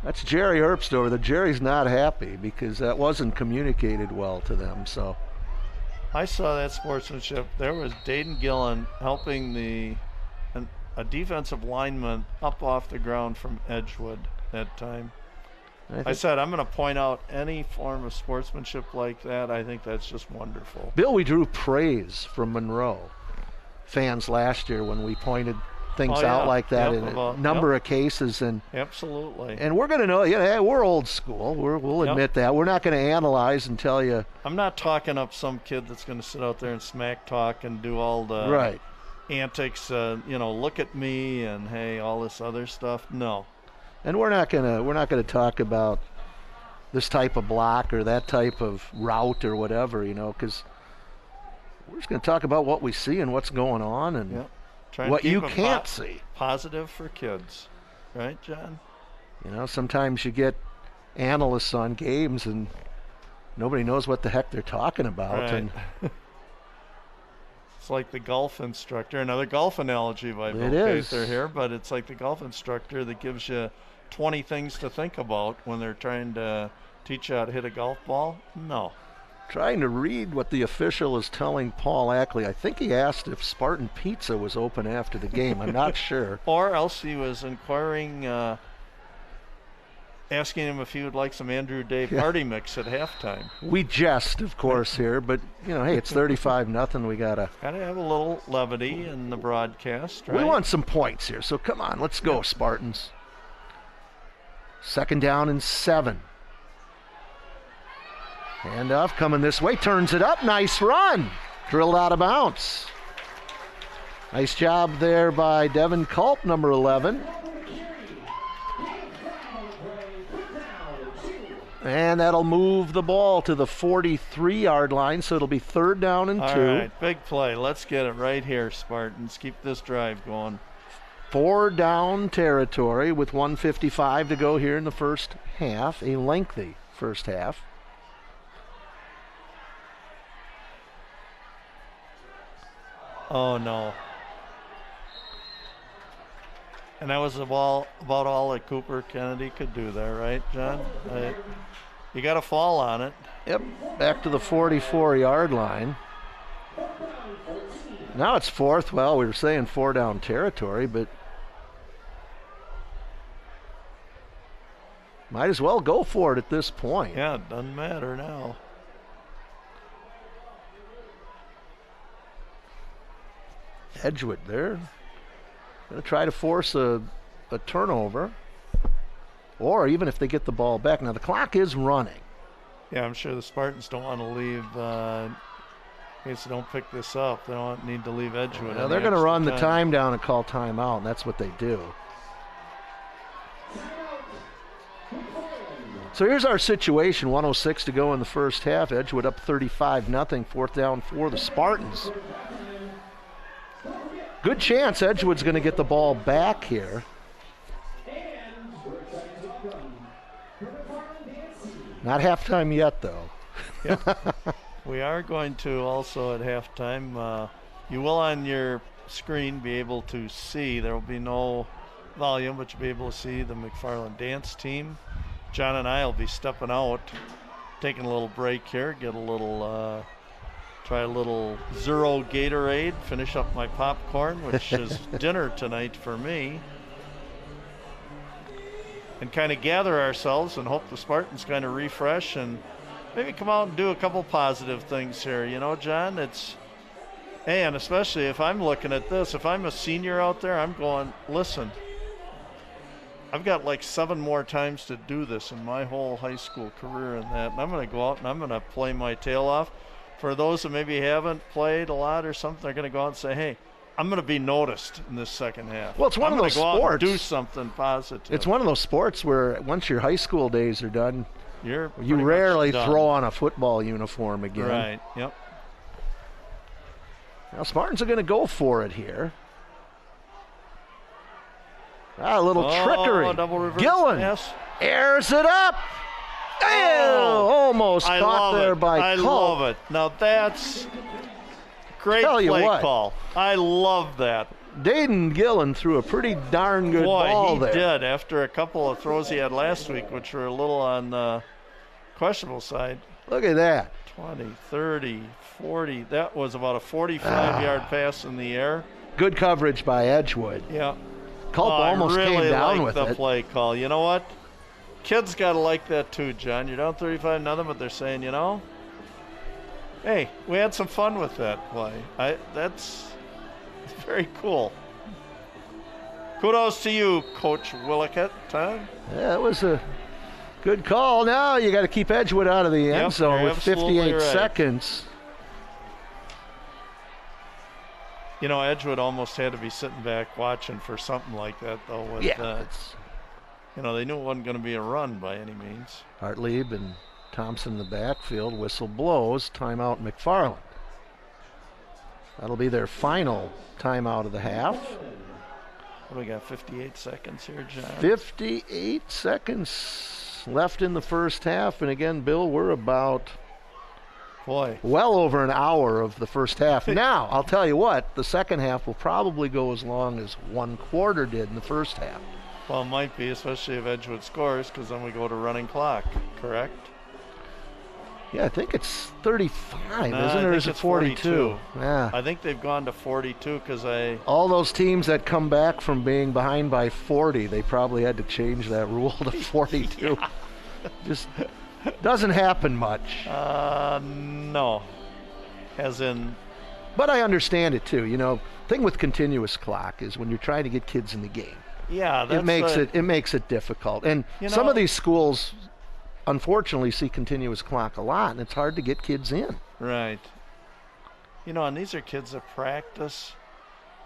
Speaker 2: That's Jerry Herbst over there. Jerry's not happy because that wasn't communicated well to them. So
Speaker 1: I saw that sportsmanship. There was Dayton Gillen helping a defensive lineman up off the ground from Edgewood that time. I said, I'm going to point out any form of sportsmanship like that. I think that's just wonderful.
Speaker 2: Bill, we drew praise from Monroe fans last year when we pointed things out like that in a number of cases. And
Speaker 1: absolutely.
Speaker 2: And we're going to know, we're old school. We'll admit that. We're not going to analyze and tell you.
Speaker 1: I'm not talking up some kid that's going to sit out there and smack talk and do all the antics, look at me and hey, all this other stuff. No.
Speaker 2: And we're not gonna talk about this type of block or that type of route or whatever, because we're just gonna talk about what we see and what's going on and what you can't see.
Speaker 1: Positive for kids, right, John?
Speaker 2: Sometimes you get analysts on games and nobody knows what the heck they're talking about.
Speaker 1: Right.
Speaker 2: And
Speaker 1: it's like the golf instructor. Another golf analogy by Bill Cather here, but it's like the golf instructor that gives you 20 things to think about when they're trying to teach you how to hit a golf ball. No.
Speaker 2: Trying to read what the official is telling Paul Ackley. I think he asked if Spartan Pizza was open after the game. I'm not sure.
Speaker 1: Or else he was inquiring, asking him if he would like some Andrew Day party mix at halftime.
Speaker 2: We jest, of course, here, but, hey, it's 35-0. We gotta
Speaker 1: have a little levity in the broadcast, right?
Speaker 2: We want some points here, so come on, let's go, Spartans. 2nd down and 7. Handoff coming this way, turns it up, nice run. Drilled out of bounds. Nice job there by Devin Culp, number 11. And that'll move the ball to the 43-yard line, so it'll be 3rd down and 2.
Speaker 1: All right, big play. Let's get it right here, Spartans. Keep this drive going.
Speaker 2: 4 down territory with 1:55 to go here in the first half, a lengthy first half.
Speaker 1: Oh, no. And that was about all that Cooper Kennedy could do there, right, John? You got to fall on it.
Speaker 2: Yep, back to the 44-yard line. Now it's 4th. Well, we were saying 4 down territory, but might as well go for it at this point.
Speaker 1: Yeah, it doesn't matter now.
Speaker 2: Edgewood there. Going to try to force a turnover. Or even if they get the ball back. Now the clock is running.
Speaker 1: Yeah, I'm sure the Spartans don't want to leave, in case they don't pick this up, they don't need to leave Edgewood.
Speaker 2: Now they're going to run the time down and call timeout, and that's what they do. So here's our situation, 1:06 to go in the first half. Edgewood up 35-0, 4th down for the Spartans. Good chance Edgewood's going to get the ball back here. Not halftime yet, though.
Speaker 1: Yep. We are going to also at halftime. You will on your screen be able to see, there will be no volume, but you'll be able to see the McFarland dance team. John and I will be stepping out, taking a little break here, get a little, try a little Zero Gatorade, finish up my popcorn, which is dinner tonight for me. And kind of gather ourselves and hope the Spartans kind of refresh and maybe come out and do a couple positive things here. John, and especially if I'm looking at this, if I'm a senior out there, I'm going, listen, I've got like 7 more times to do this in my whole high school career and that. And I'm going to go out and I'm going to play my tail off. For those that maybe haven't played a lot or something, they're going to go out and say, hey, I'm going to be noticed in this second half.
Speaker 2: Well, it's one of those sports.
Speaker 1: I'm going to go out and do something positive.
Speaker 2: It's one of those sports where once your high school days are done,
Speaker 1: you
Speaker 2: rarely throw on a football uniform again.
Speaker 1: Right, yep.
Speaker 2: Now Spartans are going to go for it here. A little trickery.
Speaker 1: Double reverse.
Speaker 2: Gillen airs it up. Almost caught there by Culp.
Speaker 1: I love it. Now that's great play call. I love that.
Speaker 2: Dayton Gillen threw a pretty darn good ball there.
Speaker 1: He did after a couple of throws he had last week, which were a little on the questionable side.
Speaker 2: Look at that.
Speaker 1: 20, 30, 40. That was about a 45-yard pass in the air.
Speaker 2: Good coverage by Edgewood.
Speaker 1: Yeah.
Speaker 2: Culp almost came down with it.
Speaker 1: I really like the play call. You know what? Kids got to like that too, John. You're down 35-0, but they're saying, hey, we had some fun with that play. That's very cool. Kudos to you, Coach Willickett. Huh?
Speaker 2: Yeah, it was a good call. Now you got to keep Edgewood out of the end zone with 58 seconds.
Speaker 1: You know, Edgewood almost had to be sitting back watching for something like that, though. With, you know, they knew it wasn't going to be a run by any means.
Speaker 2: Hartlieb and Thompson in the backfield. Whistle blows. Timeout McFarland. That'll be their final timeout of the half.
Speaker 1: What do we got, 58 seconds here, John?
Speaker 2: 58 seconds left in the first half. And again, Bill, we're about well over an hour of the first half. Now, I'll tell you what, the second half will probably go as long as one quarter did in the first half.
Speaker 1: Well, it might be, especially if Edgewood scores, because then we go to running clock, correct?
Speaker 2: Yeah, I think it's 35,
Speaker 1: Nah,
Speaker 2: isn't it? Or is it 42? Yeah.
Speaker 1: I think they've gone to 42 because
Speaker 2: all those teams that come back from being behind by 40, they probably had to change that rule to 42.
Speaker 1: Yeah.
Speaker 2: Just doesn't happen much.
Speaker 1: No. As in...
Speaker 2: But I understand it, too. You know, thing with continuous clock is when you're trying to get kids in the game.
Speaker 1: Yeah,
Speaker 2: it makes it difficult. And some of these schools, unfortunately, see continuous clock a lot, and it's hard to get kids in.
Speaker 1: Right. You know, and these are kids that practice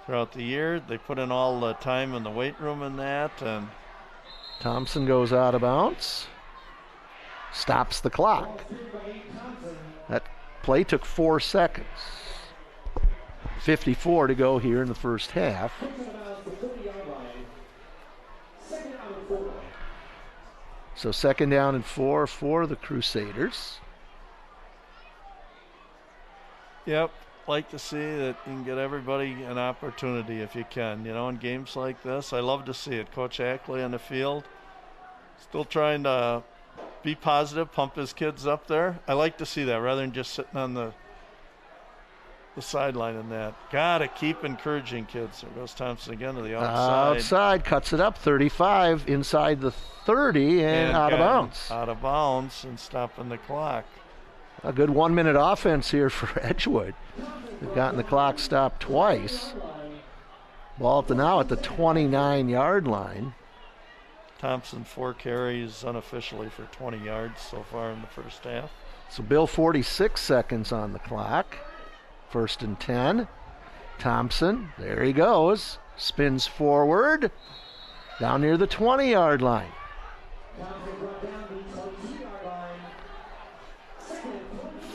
Speaker 1: throughout the year. They put in all the time in the weight room and that. And
Speaker 2: Thompson goes out of bounds. Stops the clock. That play took 4 seconds. 54 to go here in the first half. So 2nd down and 4 for the Crusaders.
Speaker 1: Yep, like to see that you can get everybody an opportunity if you can. You know, in games like this, I love to see it. Coach Ackley on the field, still trying to be positive, pump his kids up there. I like to see that rather than just sitting on the sideline in that. Gotta keep encouraging kids. There goes Thompson again to the outside.
Speaker 2: Outside, cuts it up, 35, inside the 30, and out of bounds.
Speaker 1: Out of bounds and stopping the clock.
Speaker 2: A good 1-minute offense here for Edgewood. They've gotten the clock stopped twice. Ball now at the 29-yard line.
Speaker 1: Thompson 4 carries unofficially for 20 yards so far in the first half.
Speaker 2: So Bill, 46 seconds on the clock. 1st and 10. Thompson, there he goes. Spins forward. Down near the 20-yard line.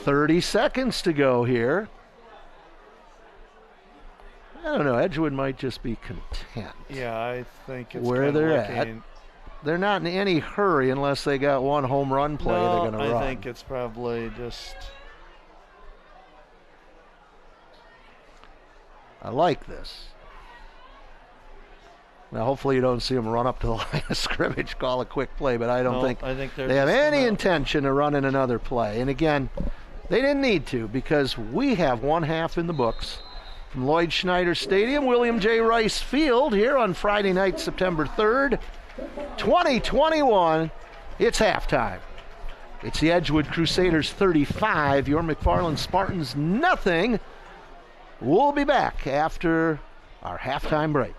Speaker 2: 30 seconds to go here. I don't know. Edgewood might just be content.
Speaker 1: Yeah, I think it's
Speaker 2: where they're at. They're not in any hurry unless they got one home run play they're going to run.
Speaker 1: I think it's probably just...
Speaker 2: I like this. Now, hopefully you don't see them run up to the line of scrimmage, call a quick play, but I don't think they have any intention of running another play. And again, they didn't need to because we have one half in the books. From Lloyd Schneider Stadium, William J. Rice Field, here on Friday night, September 3rd, 2021. It's halftime. It's the Edgewood Crusaders 35, your McFarland Spartans nothing. We'll be back after our halftime break.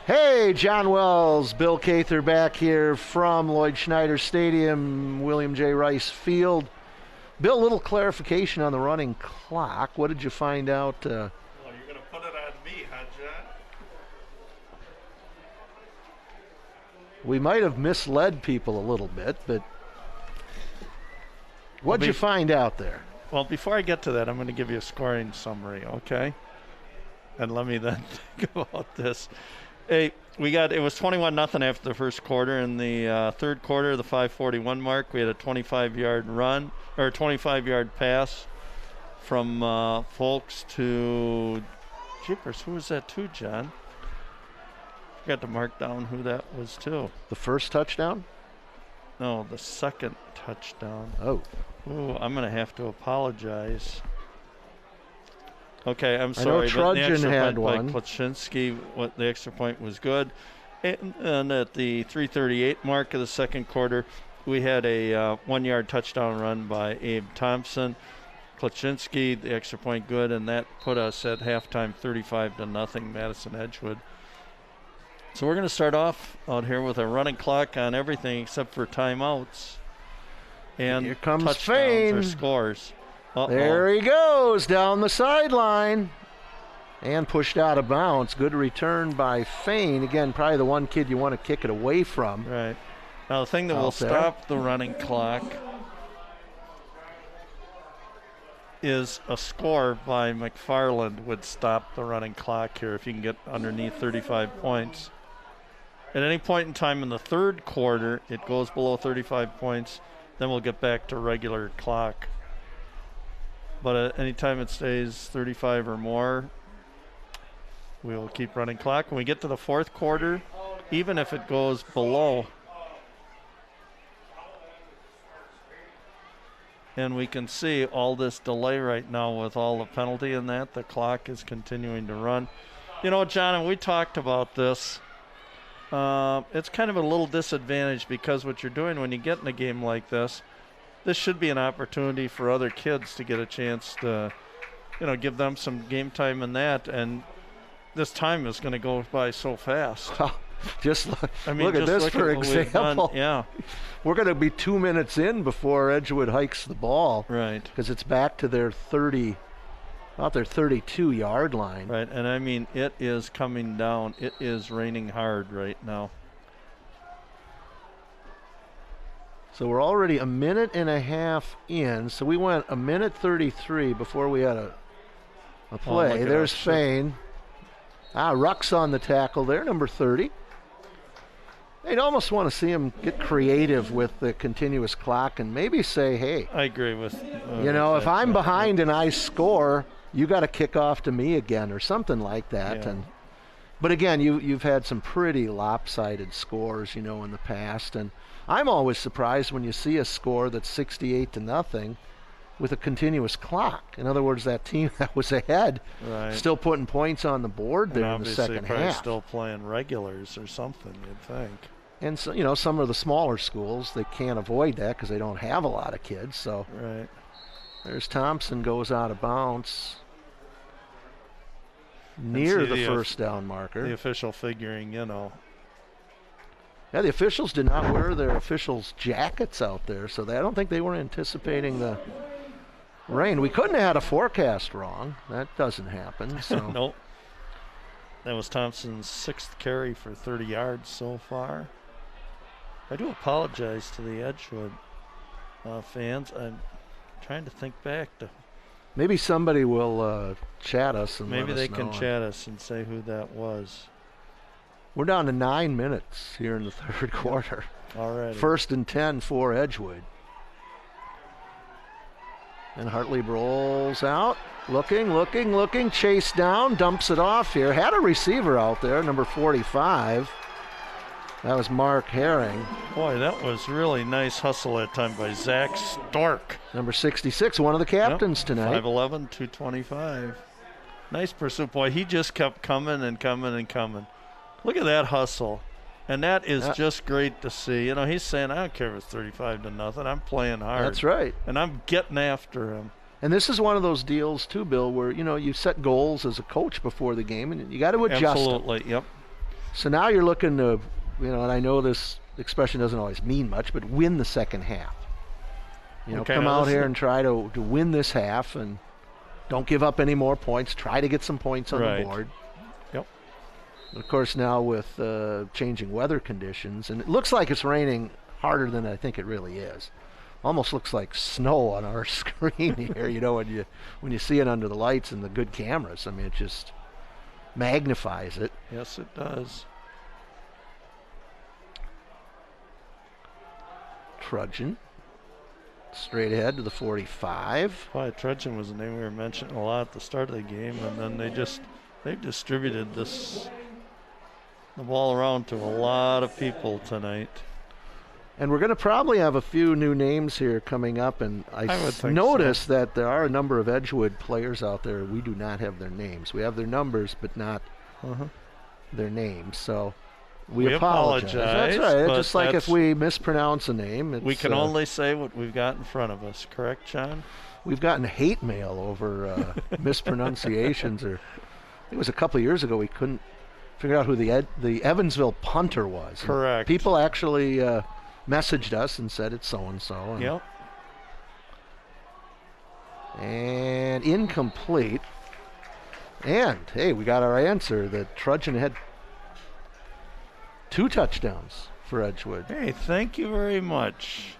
Speaker 2: Hey, John Wells, Bill Cather back here from Lloyd Schneider Stadium, William J. Rice Field. Bill, a little clarification on the running clock. What did you find out?
Speaker 1: Well, you're going to put it on me, huh, John?
Speaker 2: We might have misled people a little bit, but what'd you find out there?
Speaker 1: Well, before I get to that, I'm going to give you a scoring summary, okay? And let me then think about this. Hey, it was 21-0 after the first quarter. In the third quarter, the 5:41 mark, we had a 25-yard run, or 25-yard pass from Folks to, jeepers, who was that to, John? Forgot to mark down who that was to.
Speaker 2: The first touchdown?
Speaker 1: No, the second touchdown.
Speaker 2: Oh.
Speaker 1: Ooh, I'm going to have to apologize. Okay, I'm sorry.
Speaker 2: I know Trudgeon had one.
Speaker 1: Klaczynski, the extra point was good. And at the 3:38 mark of the second quarter, we had a 1-yard touchdown run by Abe Thompson. Klaczynski, the extra point good, and that put us at halftime 35-0 Madison Edgewood. So we're going to start off out here with a running clock on everything except for timeouts and
Speaker 2: here comes
Speaker 1: touchdowns
Speaker 2: Fane.
Speaker 1: or scores.
Speaker 2: There he goes down the sideline and pushed out of bounds. Good return by Fane. Again, probably the one kid you want to kick it away from.
Speaker 1: Right. Now the thing that will stop the running clock is a score by McFarland would stop the running clock here if you can get underneath 35 points. At any point in time in the third quarter, it goes below 35 points, then we'll get back to regular clock. But at any time it stays 35 or more, we will keep running clock. When we get to the fourth quarter, even if it goes below, and we can see all this delay right now with all the penalty in that, the clock is continuing to run. You know, John, and we talked about this. It's kind of a little disadvantage because what you're doing when you get in a game like this should be an opportunity for other kids to get a chance to, give them some game time in that. And this time is going to go by so fast.
Speaker 2: Just look at this for example.
Speaker 1: Yeah.
Speaker 2: We're going to be 2 minutes in before Edgewood hikes the ball.
Speaker 1: Right.
Speaker 2: Because it's back to their 32-yard line.
Speaker 1: Right, and I mean, it is coming down. It is raining hard right now.
Speaker 2: So we're already a minute and a half in. So we went a minute 33 before we had a play. There's Fane. Ruck's on the tackle there, number 30. They'd almost want to see him get creative with the continuous clock and maybe say, hey.
Speaker 1: I agree with
Speaker 2: if I'm behind and I score, you got to kick off to me again or something like that.
Speaker 1: Yeah.
Speaker 2: But again, you've had some pretty lopsided scores, in the past. And I'm always surprised when you see a score that's 68-0 with a continuous clock. In other words, that team that was ahead still putting points on the board there in the second half.
Speaker 1: Still playing regulars or something, you'd think.
Speaker 2: And so, some of the smaller schools, they can't avoid that because they don't have a lot of kids. So there's Thompson, goes out of bounds near the first down marker.
Speaker 1: The official figuring,
Speaker 2: Yeah, the officials did not wear their officials' jackets out there, so I don't think they were anticipating the rain. We couldn't have had a forecast wrong. That doesn't happen. So.
Speaker 1: Nope. That was Thompson's 6th carry for 30 yards so far. I do apologize to the Edgewood fans. I'm trying to think back to.
Speaker 2: Maybe somebody will chat us and
Speaker 1: maybe
Speaker 2: let us
Speaker 1: they
Speaker 2: know.
Speaker 1: can chat us and say who that was.
Speaker 2: We're down to 9 minutes here in the third quarter.
Speaker 1: All right.
Speaker 2: 1st and 10 for Edgewood. And Hartley rolls out. Looking. Chase down. Dumps it off here. Had a receiver out there, number 45. That was Mark Herring.
Speaker 1: Boy, that was really nice hustle that time by Zach Stork.
Speaker 2: Number 66, one of the captains tonight.
Speaker 1: 5'11", 225. Nice pursuit. Boy, he just kept coming and coming and coming. Look at that hustle. And that is just great to see. He's saying, I don't care if it's 35-0. I'm playing hard.
Speaker 2: That's right.
Speaker 1: And I'm getting after him.
Speaker 2: And this is one of those deals too, Bill, where you set goals as a coach before the game, and you got to adjust.
Speaker 1: Absolutely,
Speaker 2: them.
Speaker 1: Yep.
Speaker 2: So now you're looking to, and I know this expression doesn't always mean much, but win the second half. Come out here and try to win this half, and don't give up any more points. Try to get some points on the board.
Speaker 1: Yep.
Speaker 2: Of course, now with changing weather conditions, and it looks like it's raining harder than I think it really is. Almost looks like snow on our screen here, when you see it under the lights and the good cameras. I mean, it just magnifies it.
Speaker 1: Yes, it does.
Speaker 2: Trudgeon. Straight ahead to the 45.
Speaker 1: Boy, Trudgeon was a name we were mentioning a lot at the start of the game, and then they've distributed the ball around to a lot of people tonight.
Speaker 2: And we're going to probably have a few new names here coming up, and I noticed that there are a number of Edgewood players out there. We do not have their names. We have their numbers, but not their names. So we apologize. That's right. Just like if we mispronounce a name.
Speaker 1: We can only say what we've got in front of us. Correct, John?
Speaker 2: We've gotten hate mail over mispronunciations. Or it was a couple of years ago we couldn't figure out who the Evansville punter was.
Speaker 1: Correct.
Speaker 2: And people actually messaged us and said it's so-and-so.
Speaker 1: Yep.
Speaker 2: And incomplete. And, hey, we got our answer that Trudgeon had 2 touchdowns for Edgewood.
Speaker 1: Hey, thank you very much.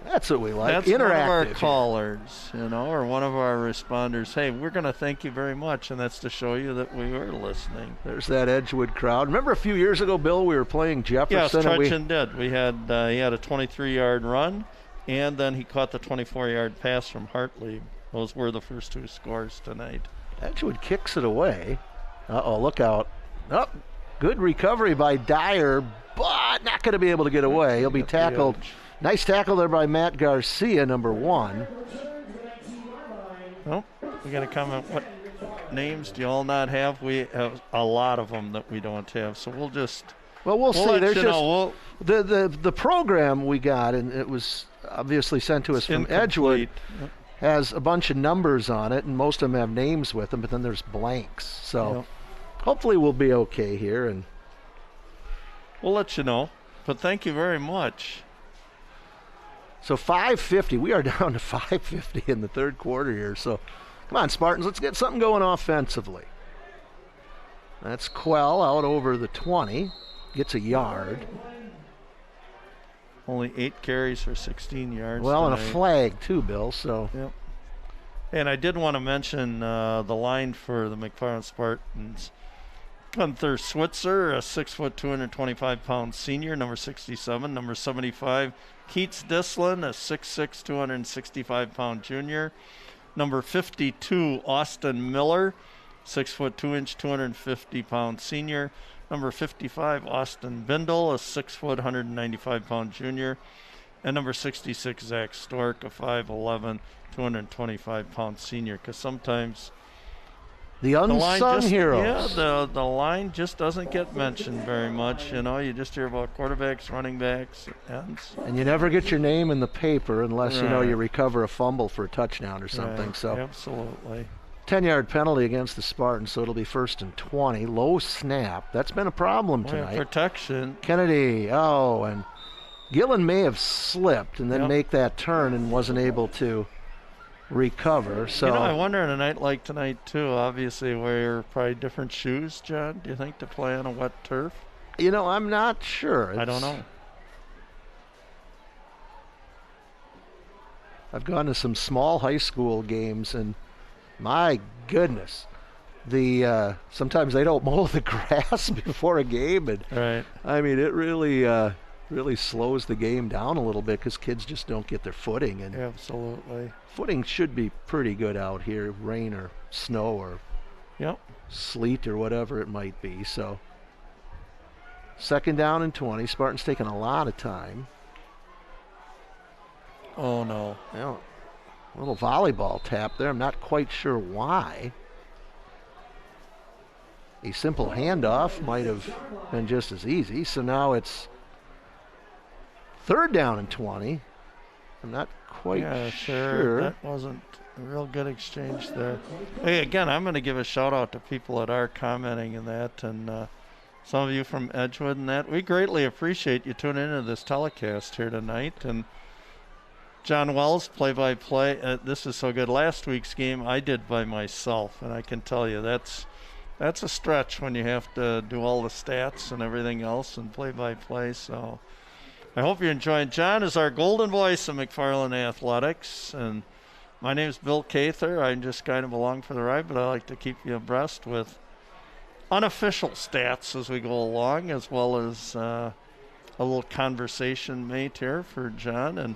Speaker 2: That's what we like.
Speaker 1: That's
Speaker 2: interactive.
Speaker 1: One of our callers, or one of our responders. Hey, we're going to thank you very much, and that's to show you that we were listening.
Speaker 2: There's that Edgewood crowd. Remember a few years ago, Bill, we were playing Jefferson?
Speaker 1: Yes, Trudgeon did. We had he had a 23-yard run, and then he caught the 24-yard pass from Hartley. Those were the first 2 scores tonight.
Speaker 2: Edgewood kicks it away. Uh-oh, look out. Oh, good recovery by Dyer, but not going to be able to get away. He'll be tackled. Nice tackle there by Matt Garcia, number 1.
Speaker 1: Well, we're going to comment. What names do you all not have? We have a lot of them that we don't have, so we'll just.
Speaker 2: Well, we'll see. There's just the program we got, and it was obviously sent to us from Edgewood. Has a bunch of numbers on it, and most of them have names with them, but then there's blanks. So hopefully we'll be okay here, and
Speaker 1: we'll let you know. But thank you very much.
Speaker 2: So 5:50. We are down to 5:50 in the third quarter here. So come on, Spartans, let's get something going offensively. That's Quell out over the 20. Gets a yard.
Speaker 1: Only 8 carries for 16 yards.
Speaker 2: Well, tonight. And a flag too, Bill. So.
Speaker 1: Yep. And I did want to mention the line for the McFarland Spartans. Gunther Switzer, a 6', 225-pound senior, number 67. Number 75, Keats Dislin, a 6'6", 265-pound junior. Number 52, Austin Miller, 6'2", 250-pound senior. Number 55, Austin Bindle, a 6', 195-pound junior. And number 66, Zach Stork, a 5'11", 225-pound senior. Because sometimes
Speaker 2: the unsung heroes.
Speaker 1: Yeah, the line just doesn't get mentioned very much. You just hear about quarterbacks, running backs, ends.
Speaker 2: And you never get your name in the paper unless you recover a fumble for a touchdown or something.
Speaker 1: Right.
Speaker 2: So
Speaker 1: absolutely.
Speaker 2: 10-yard penalty against the Spartans, so it'll be 1st and 20. Low snap. That's been a problem tonight.
Speaker 1: Protection.
Speaker 2: Kennedy, and Gillen may have slipped and then make that turn and wasn't able to recover. So
Speaker 1: I wonder on a night like tonight too, obviously wear probably different shoes, John, do you think, to play on a wet turf?
Speaker 2: I'm not sure.
Speaker 1: I don't know.
Speaker 2: I've gone to some small high school games, and my goodness, sometimes they don't mow the grass before a game, and
Speaker 1: right.
Speaker 2: I mean, it really slows the game down a little bit because kids just don't get their footing. And
Speaker 1: absolutely,
Speaker 2: footing should be pretty good out here, rain or snow or sleet or whatever it might be. So 2nd down and 20. Spartan's taking a lot of time.
Speaker 1: Oh no.
Speaker 2: A little volleyball tap there. I'm not quite sure why. A simple handoff might have been just as easy. So now it's 3rd down and 20. I'm not quite
Speaker 1: Yeah,
Speaker 2: sure.
Speaker 1: That wasn't a real good exchange there. Hey, again, I'm going to give a shout out to people that are commenting in that, and some of you from Edgewood and that. We greatly appreciate you tuning into this telecast here tonight. And John Wells, play-by-play. This is so good. Last week's game I did by myself, and I can tell you that's a stretch when you have to do all the stats and everything else and play-by-play. So I hope you're enjoying. John is our golden voice of McFarland Athletics, and my name is Bill Cather. I'm just kind of along for the ride, but I like to keep you abreast with unofficial stats as we go along, as well as a little conversation mate here for John. And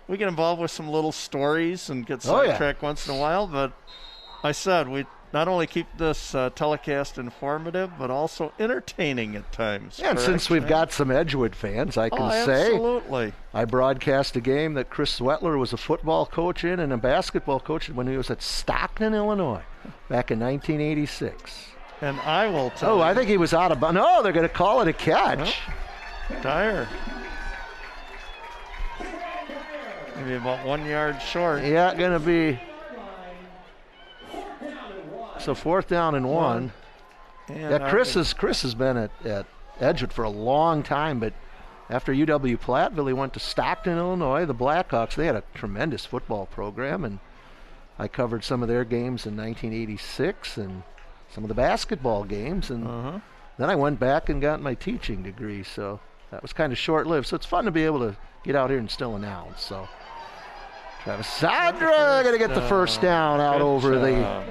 Speaker 1: we get involved with some little stories and get sidetracked once in a while, but I said we not only keep this telecast informative, but also entertaining at times.
Speaker 2: Yeah, and since we've got some Edgewood fans, I can say
Speaker 1: absolutely.
Speaker 2: I broadcast a game that Chris Swettler was a football coach in and a basketball coach when he was at Stockton, Illinois, back in 1986.
Speaker 1: And I will tell you.
Speaker 2: I think he was out of bounds. No, they're going to call it a catch.
Speaker 1: Dyer. Maybe about 1 yard short.
Speaker 2: Yeah, going to be. So 4th down and 1. Yeah, Chris has been at Edgewood for a long time, but after UW Platteville, he went to Stockton, Illinois. The Blackhawks, they had a tremendous football program, and I covered some of their games in 1986 and some of the basketball games, and then I went back and got my teaching degree, so that was kind of short-lived. So it's fun to be able to get out here and still announce. So Travis Sadra going to get the first down out over the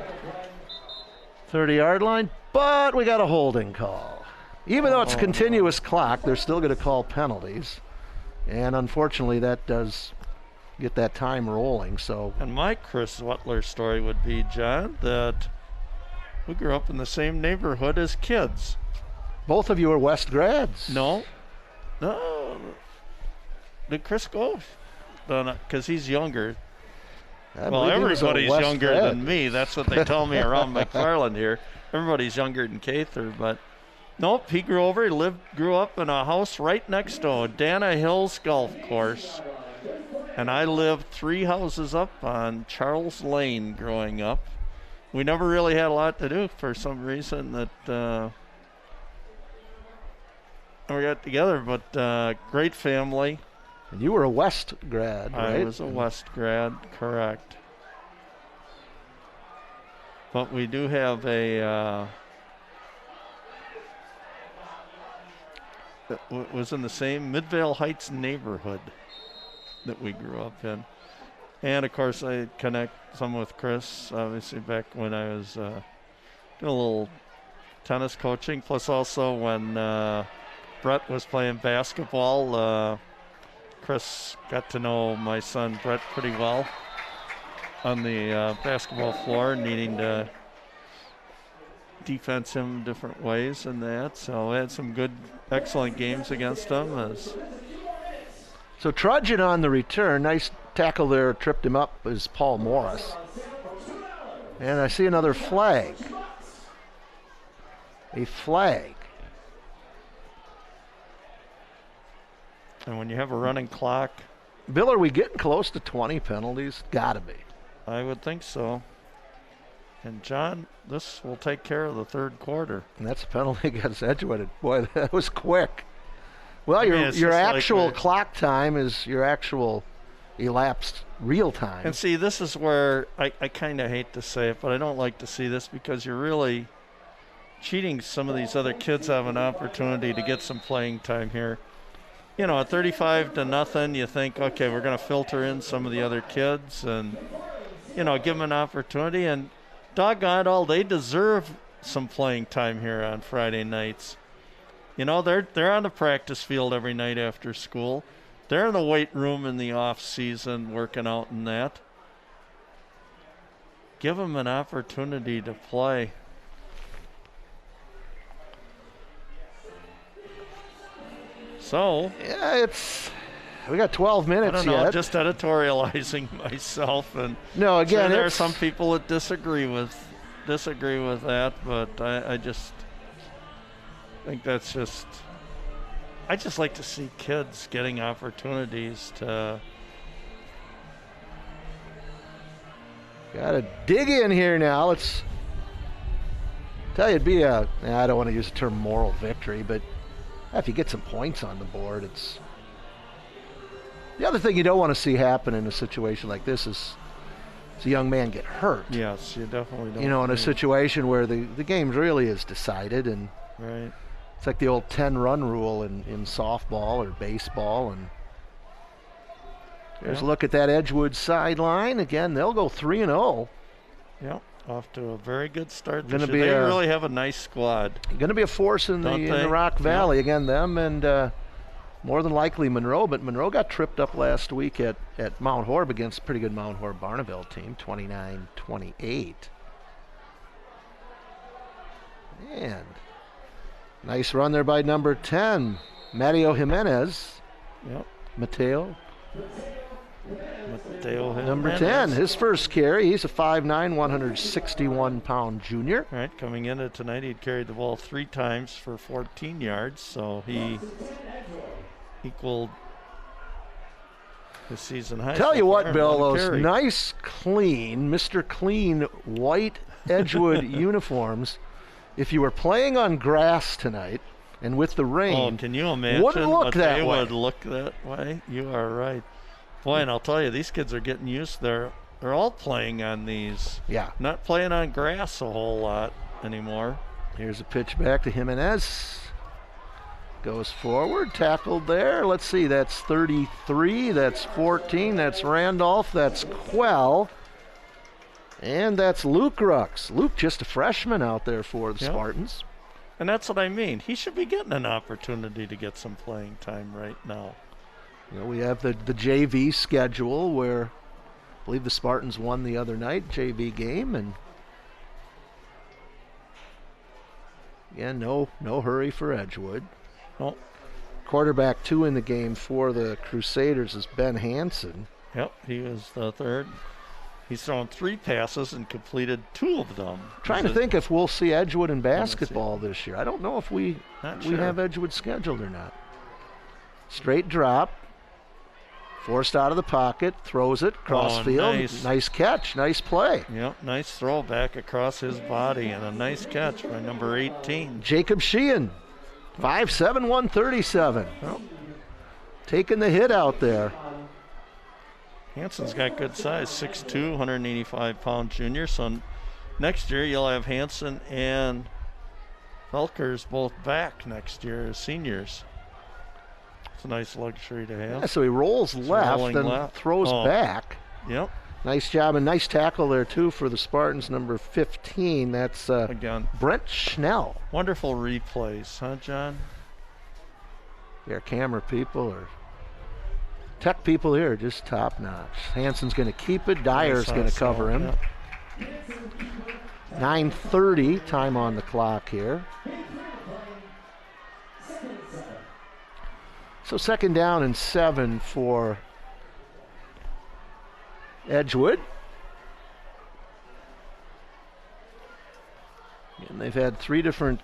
Speaker 2: 30-yard line, but we got a holding call. Even though it's a continuous clock, they're still going to call penalties, and unfortunately that does get that time rolling. So,
Speaker 1: and my Chris Swettler story would be, John, that we grew up in the same neighborhood as kids.
Speaker 2: Both of you are West grads.
Speaker 1: No. Did Chris go? Because he's younger. Well, everybody's younger than me. That's what they tell me around McFarland here. Everybody's younger than Cather, but nope, he grew up in a house right next to Dana Hills Golf Course. And I lived 3 houses up on Charles Lane growing up. We never really had a lot to do for some reason that we got together, but great family.
Speaker 2: And you were a West grad, right?
Speaker 1: I was a West grad, correct. But we do have it was in the same Midvale Heights neighborhood that we grew up in. And, of course, I connect some with Chris, obviously, back when I was doing a little tennis coaching, plus also when Brett was playing basketball. Chris got to know my son Brett pretty well on the basketball floor, needing to defense him different ways and that. So I had some good, excellent games against him.
Speaker 2: So trudging on the return, nice tackle there, tripped him up, is Paul Morris. And I see another flag. A flag.
Speaker 1: And when you have a running clock.
Speaker 2: Bill, are we getting close to 20 penalties? Gotta be.
Speaker 1: I would think so. And John, this will take care of the third quarter.
Speaker 2: And that's a penalty against Edgewood. Boy, that was quick. Well, your actual clock time is your actual elapsed real time.
Speaker 1: And see, this is where I kind of hate to say it, but I don't like to see this because you're really cheating some of these other kids have an opportunity to get some playing time here. You know, at 35-0, you think, okay, we're going to filter in some of the other kids and, you know, give them an opportunity. And doggone all, they deserve some playing time here on Friday nights. You know, they're on the practice field every night after school. They're in the weight room in the off season working out and that. Give them an opportunity to play. So
Speaker 2: yeah, we got 12 minutes
Speaker 1: I don't know,
Speaker 2: yet.
Speaker 1: just editorializing myself, and
Speaker 2: no, again,
Speaker 1: there are some people that disagree with that, but I just think that's just. I just like to see kids getting opportunities to
Speaker 2: Got to dig in here now. Let's tell you, it'd be I don't want to use the term moral victory, but if you get some points on the board, it's... The other thing you don't want to see happen in a situation like this is a young man get hurt.
Speaker 1: Yes, you definitely don't.
Speaker 2: You know, in a situation where the game really is decided, and
Speaker 1: right.
Speaker 2: It's like the old 10-run rule in softball or baseball. And there's a look at that Edgewood sideline. Again, they'll go 3-0.
Speaker 1: Yep, off to a very good start.
Speaker 2: They
Speaker 1: really have a nice squad.
Speaker 2: Going to be a force in the Rock Valley. Yep. Again, them and more than likely Monroe. But Monroe got tripped up last week at Mount Horeb against a pretty good Mount Horeb Barneville team, 29-28. And nice run there by number 10, Matteo Jimenez.
Speaker 1: Yep.
Speaker 2: Mateo
Speaker 1: Jimenez.
Speaker 2: Number 10, his first carry. He's a 5'9", 161-pound junior.
Speaker 1: All right, coming into tonight, he'd carried the ball 3 times for 14 yards, so he equaled his season high.
Speaker 2: Tell you what, Bill, those nice, clean, Mr. Clean white Edgewood uniforms, if you were playing on grass tonight and with the rain,
Speaker 1: can you imagine
Speaker 2: wouldn't look that
Speaker 1: they
Speaker 2: way.
Speaker 1: Would look that way? You are right. Boy, and I'll tell you, these kids are getting used. They're all playing on these.
Speaker 2: Yeah.
Speaker 1: Not playing on grass a whole lot anymore.
Speaker 2: Here's a pitch back to Jimenez. Goes forward, tackled there. Let's see, that's 33, that's 14, that's Randolph, that's Quell. And that's Luke Rux. Luke, just a freshman out there for the Spartans.
Speaker 1: And that's what I mean. He should be getting an opportunity to get some playing time right now.
Speaker 2: You know, we have the JV schedule where I believe the Spartans won the other night, JV game. And again, no hurry for Edgewood.
Speaker 1: Nope.
Speaker 2: Quarterback 2 in the game for the Crusaders is Ben Hansen.
Speaker 1: Yep, he was the third. He's thrown 3 passes and completed 2 of them.
Speaker 2: Trying to think if we'll see Edgewood in basketball this year. I don't know if we have Edgewood scheduled or not. Straight drop. Forced out of the pocket. Throws it. Crossfield. Nice catch. Nice play.
Speaker 1: Yep, nice throw back across his body and a nice catch by number 18.
Speaker 2: Jacob Sheehan. 5'7", 137.
Speaker 1: Yep.
Speaker 2: Taking the hit out there.
Speaker 1: Hansen's got good size, 6'2", 185-pound junior. So next year you'll have Hansen and Felkers both back next year as seniors. It's a nice luxury to have.
Speaker 2: Yeah, so he rolls left and throws back.
Speaker 1: Yep.
Speaker 2: Nice job and nice tackle there too for the Spartans, number 15. That's
Speaker 1: again
Speaker 2: Brent Schnell.
Speaker 1: Wonderful replays, huh, John?
Speaker 2: Our camera people or tech people here, just top notch. Hansen's going to keep it. Dyer's going to cover him. Yep. 9:30 time on the clock here. So 2nd down and 7 for Edgewood. And they've had three different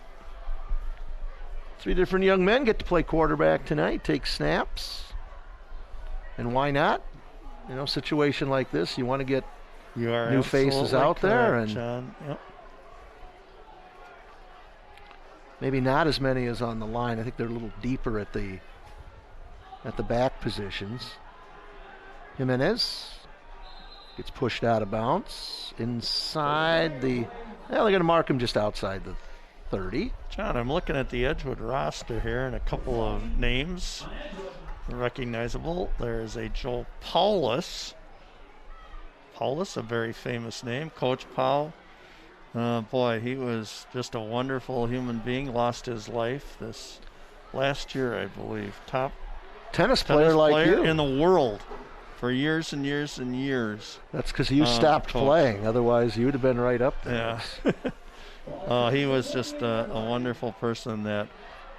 Speaker 2: young men get to play quarterback tonight, take snaps. And why not? You know, situation like this, you want to get new faces out there, and
Speaker 1: John. Yep.
Speaker 2: maybe not as many as on the line. I think they're a little deeper at the back positions. Jimenez gets pushed out of bounds inside the. Well, they're going to mark him just outside the 30.
Speaker 1: John, I'm looking at the Edgewood roster here, and a couple of names recognizable. There's a Joel Paulus. Paulus, a very famous name. Coach Powell. Boy, he was just a wonderful human being. Lost his life this last year, I believe. Top
Speaker 2: tennis player like you
Speaker 1: in the world for years and years and years.
Speaker 2: That's because you stopped playing. Otherwise, you would have been right up there.
Speaker 1: Yeah. He was just a wonderful person. That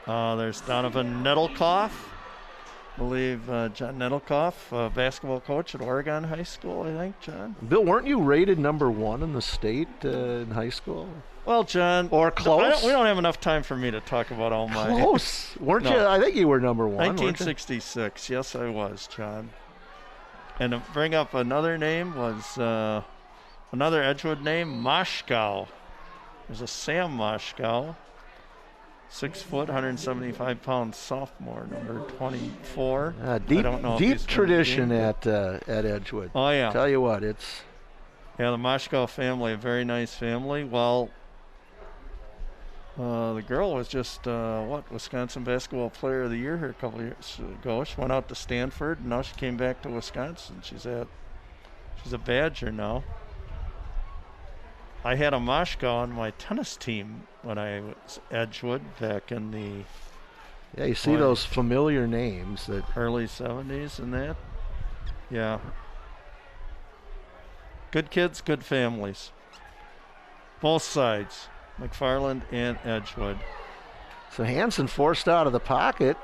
Speaker 1: there's Donovan Nettlekoff. I believe John Nettlekoff, basketball coach at Oregon High School, I think, John.
Speaker 2: Bill, weren't you rated number 1 in the state in high school?
Speaker 1: Well, John.
Speaker 2: Or close?
Speaker 1: We don't have enough time for me to talk about all my.
Speaker 2: Close. Weren't you? I think you were number 1.
Speaker 1: 1966. Yes, I was, John. And to bring up another name was Another Edgewood name, Moshkow. There's a Sam Moshkow. 6 foot, 175 pounds, sophomore, number 24.
Speaker 2: Deep tradition at Edgewood.
Speaker 1: Oh, yeah.
Speaker 2: Tell you what, it's...
Speaker 1: Yeah, the Moshkow family, a very nice family. Well, the girl was just, Wisconsin Basketball Player of the Year here a couple of years ago. She went out to Stanford, and now she came back to Wisconsin. She's a Badger now. I had a Moshkow on my tennis team when I was Edgewood back in the...
Speaker 2: Yeah, you see those familiar names. That
Speaker 1: early 70s and that. Yeah. Good kids, good families. Both sides, McFarland and Edgewood.
Speaker 2: So Hansen forced out of the pocket.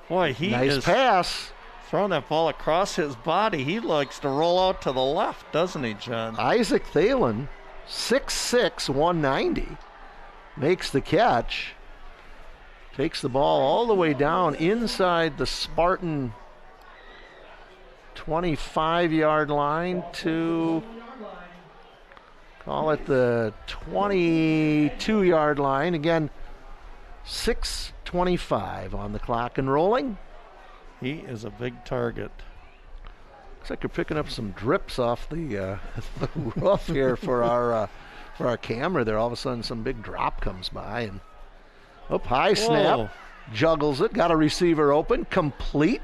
Speaker 1: Boy,
Speaker 2: nice pass.
Speaker 1: Throwing that ball across his body. He likes to roll out to the left, doesn't he, John?
Speaker 2: Isaac Thalen, 6'6", 190, makes the catch. Takes the ball all the way down inside the Spartan 25-yard line to, call it the 22-yard line. Again, 6:25 on the clock and rolling.
Speaker 1: He is a big target.
Speaker 2: Looks like you're picking up some drips off the roof here for our camera there. All of a sudden, some big drop comes by and high snap, juggles it, got a receiver open, complete.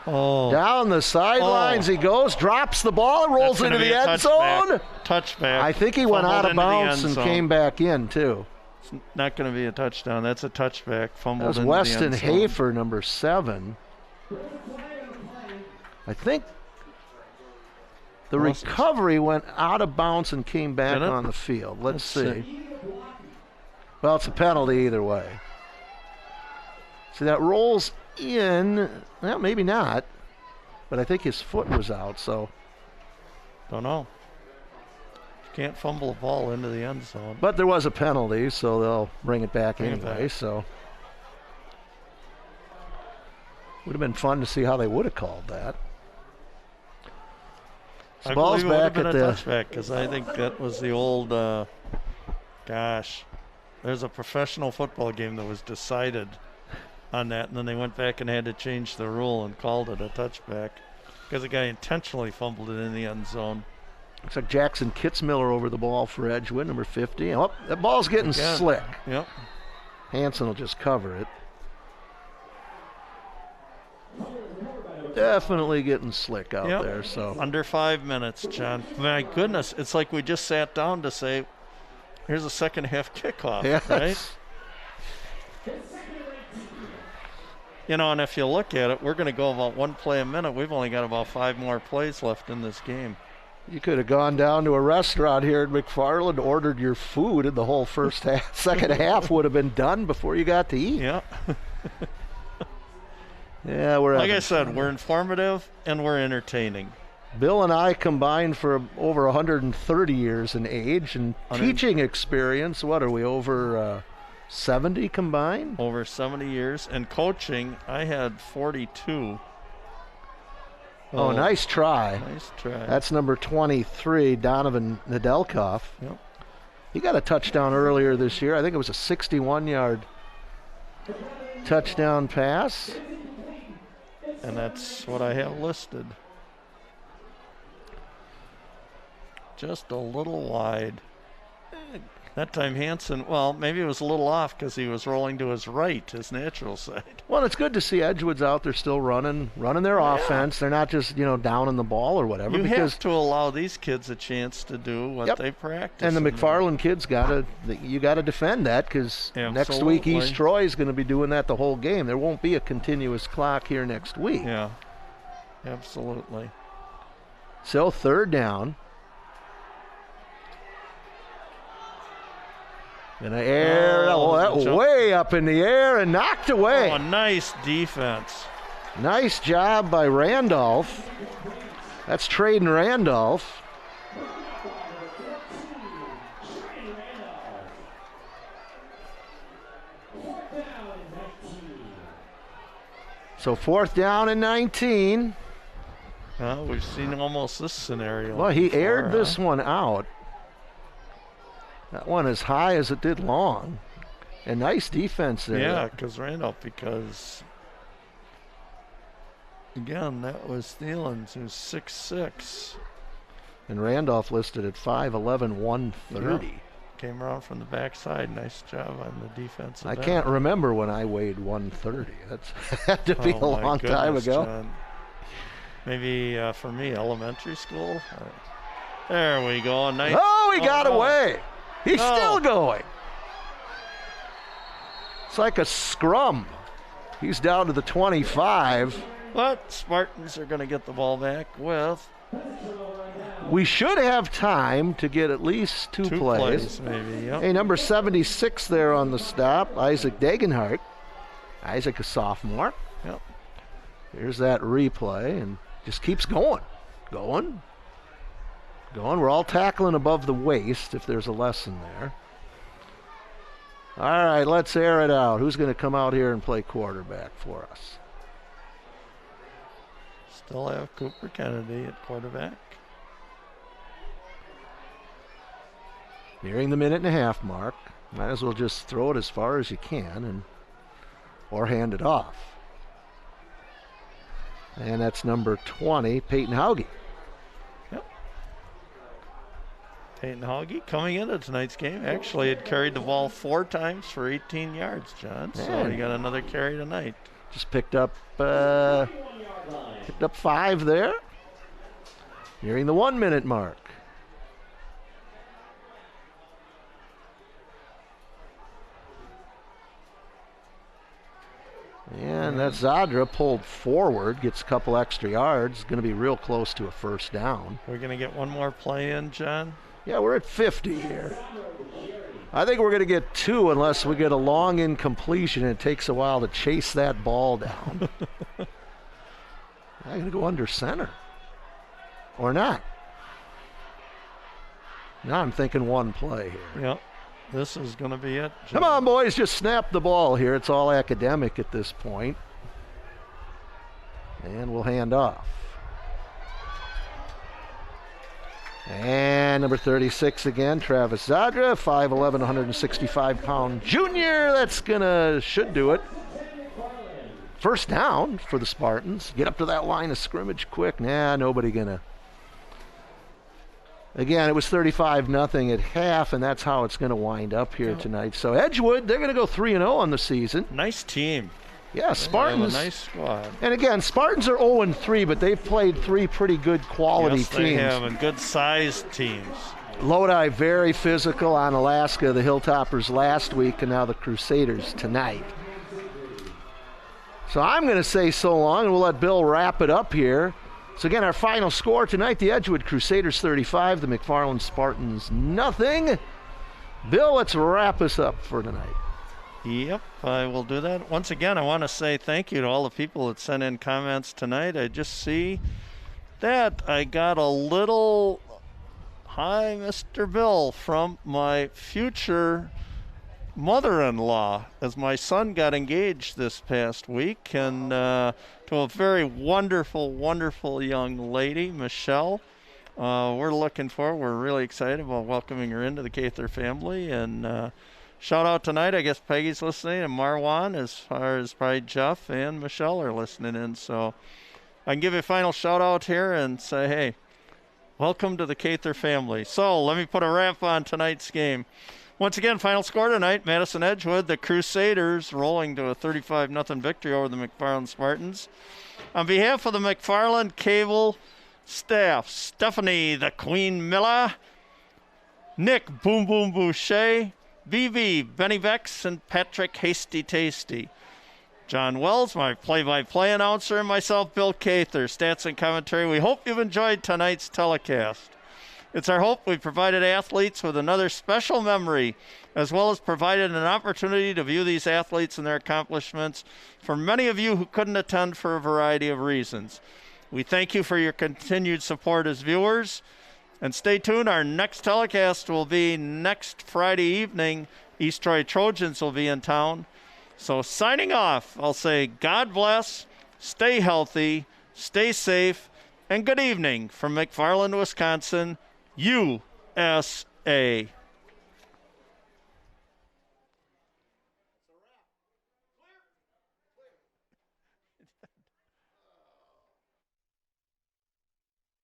Speaker 2: Down the sidelines he goes, drops the ball, and rolls into the end zone.
Speaker 1: Touchback.
Speaker 2: I think he went out of bounds and came back in too.
Speaker 1: It's not going to be a touchdown. That's a touchback. Fumbled
Speaker 2: into Weston the end zone. Hafer, number 7. I think the recovery went out of bounds and came back on the field. Let's see. Well, it's a penalty either way. See, that rolls in. Well, maybe not. But I think his foot was out, so.
Speaker 1: Don't know. You can't fumble a ball into the end zone.
Speaker 2: But there was a penalty, so they'll bring it back anyway. So. Would have been fun to see how they would have called that.
Speaker 1: I ball's believe it back would have been a touchback, because I think that was the old, there's a professional football game that was decided on that, and then they went back and had to change the rule and called it a touchback because the guy intentionally fumbled it in the end zone.
Speaker 2: Looks like Jackson Kitzmiller over the ball for Edgewood, number 50. Oh, that ball's getting slick.
Speaker 1: Yep.
Speaker 2: Hansen will just cover it. Definitely getting slick out there. So
Speaker 1: under 5 minutes, John. My goodness, it's like we just sat down to say, here's a second half kickoff, right? You know, and if you look at it, we're going to go about 1 play a minute. We've only got about 5 more plays left in this game.
Speaker 2: You could have gone down to a restaurant here at McFarland, ordered your food, and the whole first half, second half would have been done before you got to eat.
Speaker 1: Yeah.
Speaker 2: Yeah,
Speaker 1: like I said, we're informative and we're entertaining.
Speaker 2: Bill and I combined for over 130 years in age and teaching experience. What are we, over 70 combined?
Speaker 1: Over 70 years. And coaching, I had 42.
Speaker 2: Oh, nice try.
Speaker 1: Nice try.
Speaker 2: That's number 23, Donovan Nedelkoff.
Speaker 1: Yep.
Speaker 2: He got a touchdown earlier this year. I think it was a 61-yard touchdown pass.
Speaker 1: And that's what I have listed. Just a little wide. That time Hansen, well, maybe it was a little off because he was rolling to his right, his natural side.
Speaker 2: Well, it's good to see Edgewood's out there still running their offense. They're not just, down in the ball or whatever.
Speaker 1: You have to allow these kids a chance to do what they practice.
Speaker 2: And the McFarland kids you got to defend that, because next week East Troy is going to be doing that the whole game. There won't be a continuous clock here next week.
Speaker 1: Yeah, absolutely.
Speaker 2: So 3rd down. And that way up in the air and knocked away.
Speaker 1: Oh, nice defense.
Speaker 2: Nice job by Randolph. That's Traden Randolph. So 4th down and 19.
Speaker 1: We've seen almost this scenario.
Speaker 2: Well, he
Speaker 1: before,
Speaker 2: aired this one out. That one as high as it did long. And nice defense there.
Speaker 1: Yeah, because again, that was Thielens, who's 6'6".
Speaker 2: And Randolph listed at 5'11", 130.
Speaker 1: Yeah. Came around from the backside. Nice job on the defensive
Speaker 2: I
Speaker 1: end.
Speaker 2: can't remember when I weighed 130. That's had to be a long time ago.
Speaker 1: John. Maybe for me, elementary school. There we go. Nice.
Speaker 2: Oh, he got away. He's still going. It's like a scrum. He's down to the 25.
Speaker 1: But Spartans are going to get the ball back with.
Speaker 2: We should have time to get at least two plays.
Speaker 1: Maybe, yep.
Speaker 2: Hey, number 76 there on the stop, Isaac Degenhart. Isaac, a sophomore.
Speaker 1: Yep.
Speaker 2: Here's that replay, and just keeps going. Going. We're all tackling above the waist if there's a lesson there. All right, let's air it out. Who's going to come out here and play quarterback for us?
Speaker 1: Still have Cooper Kennedy at quarterback.
Speaker 2: Nearing the 1.5-minute mark. Might as well just throw it as far as you can or hand it off. And that's number 20, Peyton Hauge.
Speaker 1: Yep. Peyton Hauge coming into tonight's game actually had carried the ball 4 times for 18 yards, John. So he got another carry tonight.
Speaker 2: Just picked up 5 there. Nearing the 1-minute mark. And that Zadra pulled forward, gets a couple extra yards. Going to be real close to a first down.
Speaker 1: We're going to get one more play in, John?
Speaker 2: Yeah, we're at 50 here. I think we're going to get 2 unless we get a long incompletion and it takes a while to chase that ball down. I'm going to go under center. Or not. Now I'm thinking one play here.
Speaker 1: Yep. This is going to be it, John.
Speaker 2: Come on, boys, just snap the ball here. It's all academic at this point. And we'll hand off. And number 36 again, Travis Zadra, 5'11", 165-pound junior. Should do it. First down for the Spartans. Get up to that line of scrimmage quick. Nah, nobody gonna. Again, it was 35-0 at half, and that's how it's going to wind up here tonight. So Edgewood, they're going to go 3-0 on the season.
Speaker 1: Nice team.
Speaker 2: Yeah, Spartans.
Speaker 1: Nice squad.
Speaker 2: And again, Spartans are 0-3, but they've played 3 pretty good quality teams.
Speaker 1: They have, and good-sized teams.
Speaker 2: Lodi very physical on Alaska, the Hilltoppers last week, and now the Crusaders tonight. So I'm going to say so long, and we'll let Bill wrap it up here. So again, our final score tonight, the Edgewood Crusaders 35, the McFarland Spartans nothing. Bill, let's wrap us up for tonight.
Speaker 1: Yep, I will do that. Once again, I want to say thank you to all the people that sent in comments tonight. I just see that I got a little, "Hi, Mr. Bill," from my future mother-in-law, as my son got engaged this past week, and to a very wonderful young lady, Michelle. We're really excited about welcoming her into the Cather family, and shout out tonight. I guess Peggy's listening, and Marwan, as far as probably Jeff and Michelle are listening in. So I can give you a final shout out here and say, hey, welcome to the Cather family. So let me put a wrap on tonight's game. Once again, final score tonight, Madison Edgewood, the Crusaders rolling to a 35-0 victory over the McFarland Spartans. On behalf of the McFarland Cable staff, Stephanie the Queen Miller, Nick Boom Boom Boucher, BB Benny Vex, and Patrick Hasty Tasty. John Wells, my play-by-play announcer, and myself, Bill Cather, stats and commentary. We hope you've enjoyed tonight's telecast. It's our hope we've provided athletes with another special memory, as well as provided an opportunity to view these athletes and their accomplishments for many of you who couldn't attend for a variety of reasons. We thank you for your continued support as viewers, and stay tuned. Our next telecast will be next Friday evening. East Troy Trojans will be in town. So signing off, I'll say God bless, stay healthy, stay safe, and good evening from McFarland, Wisconsin, USA.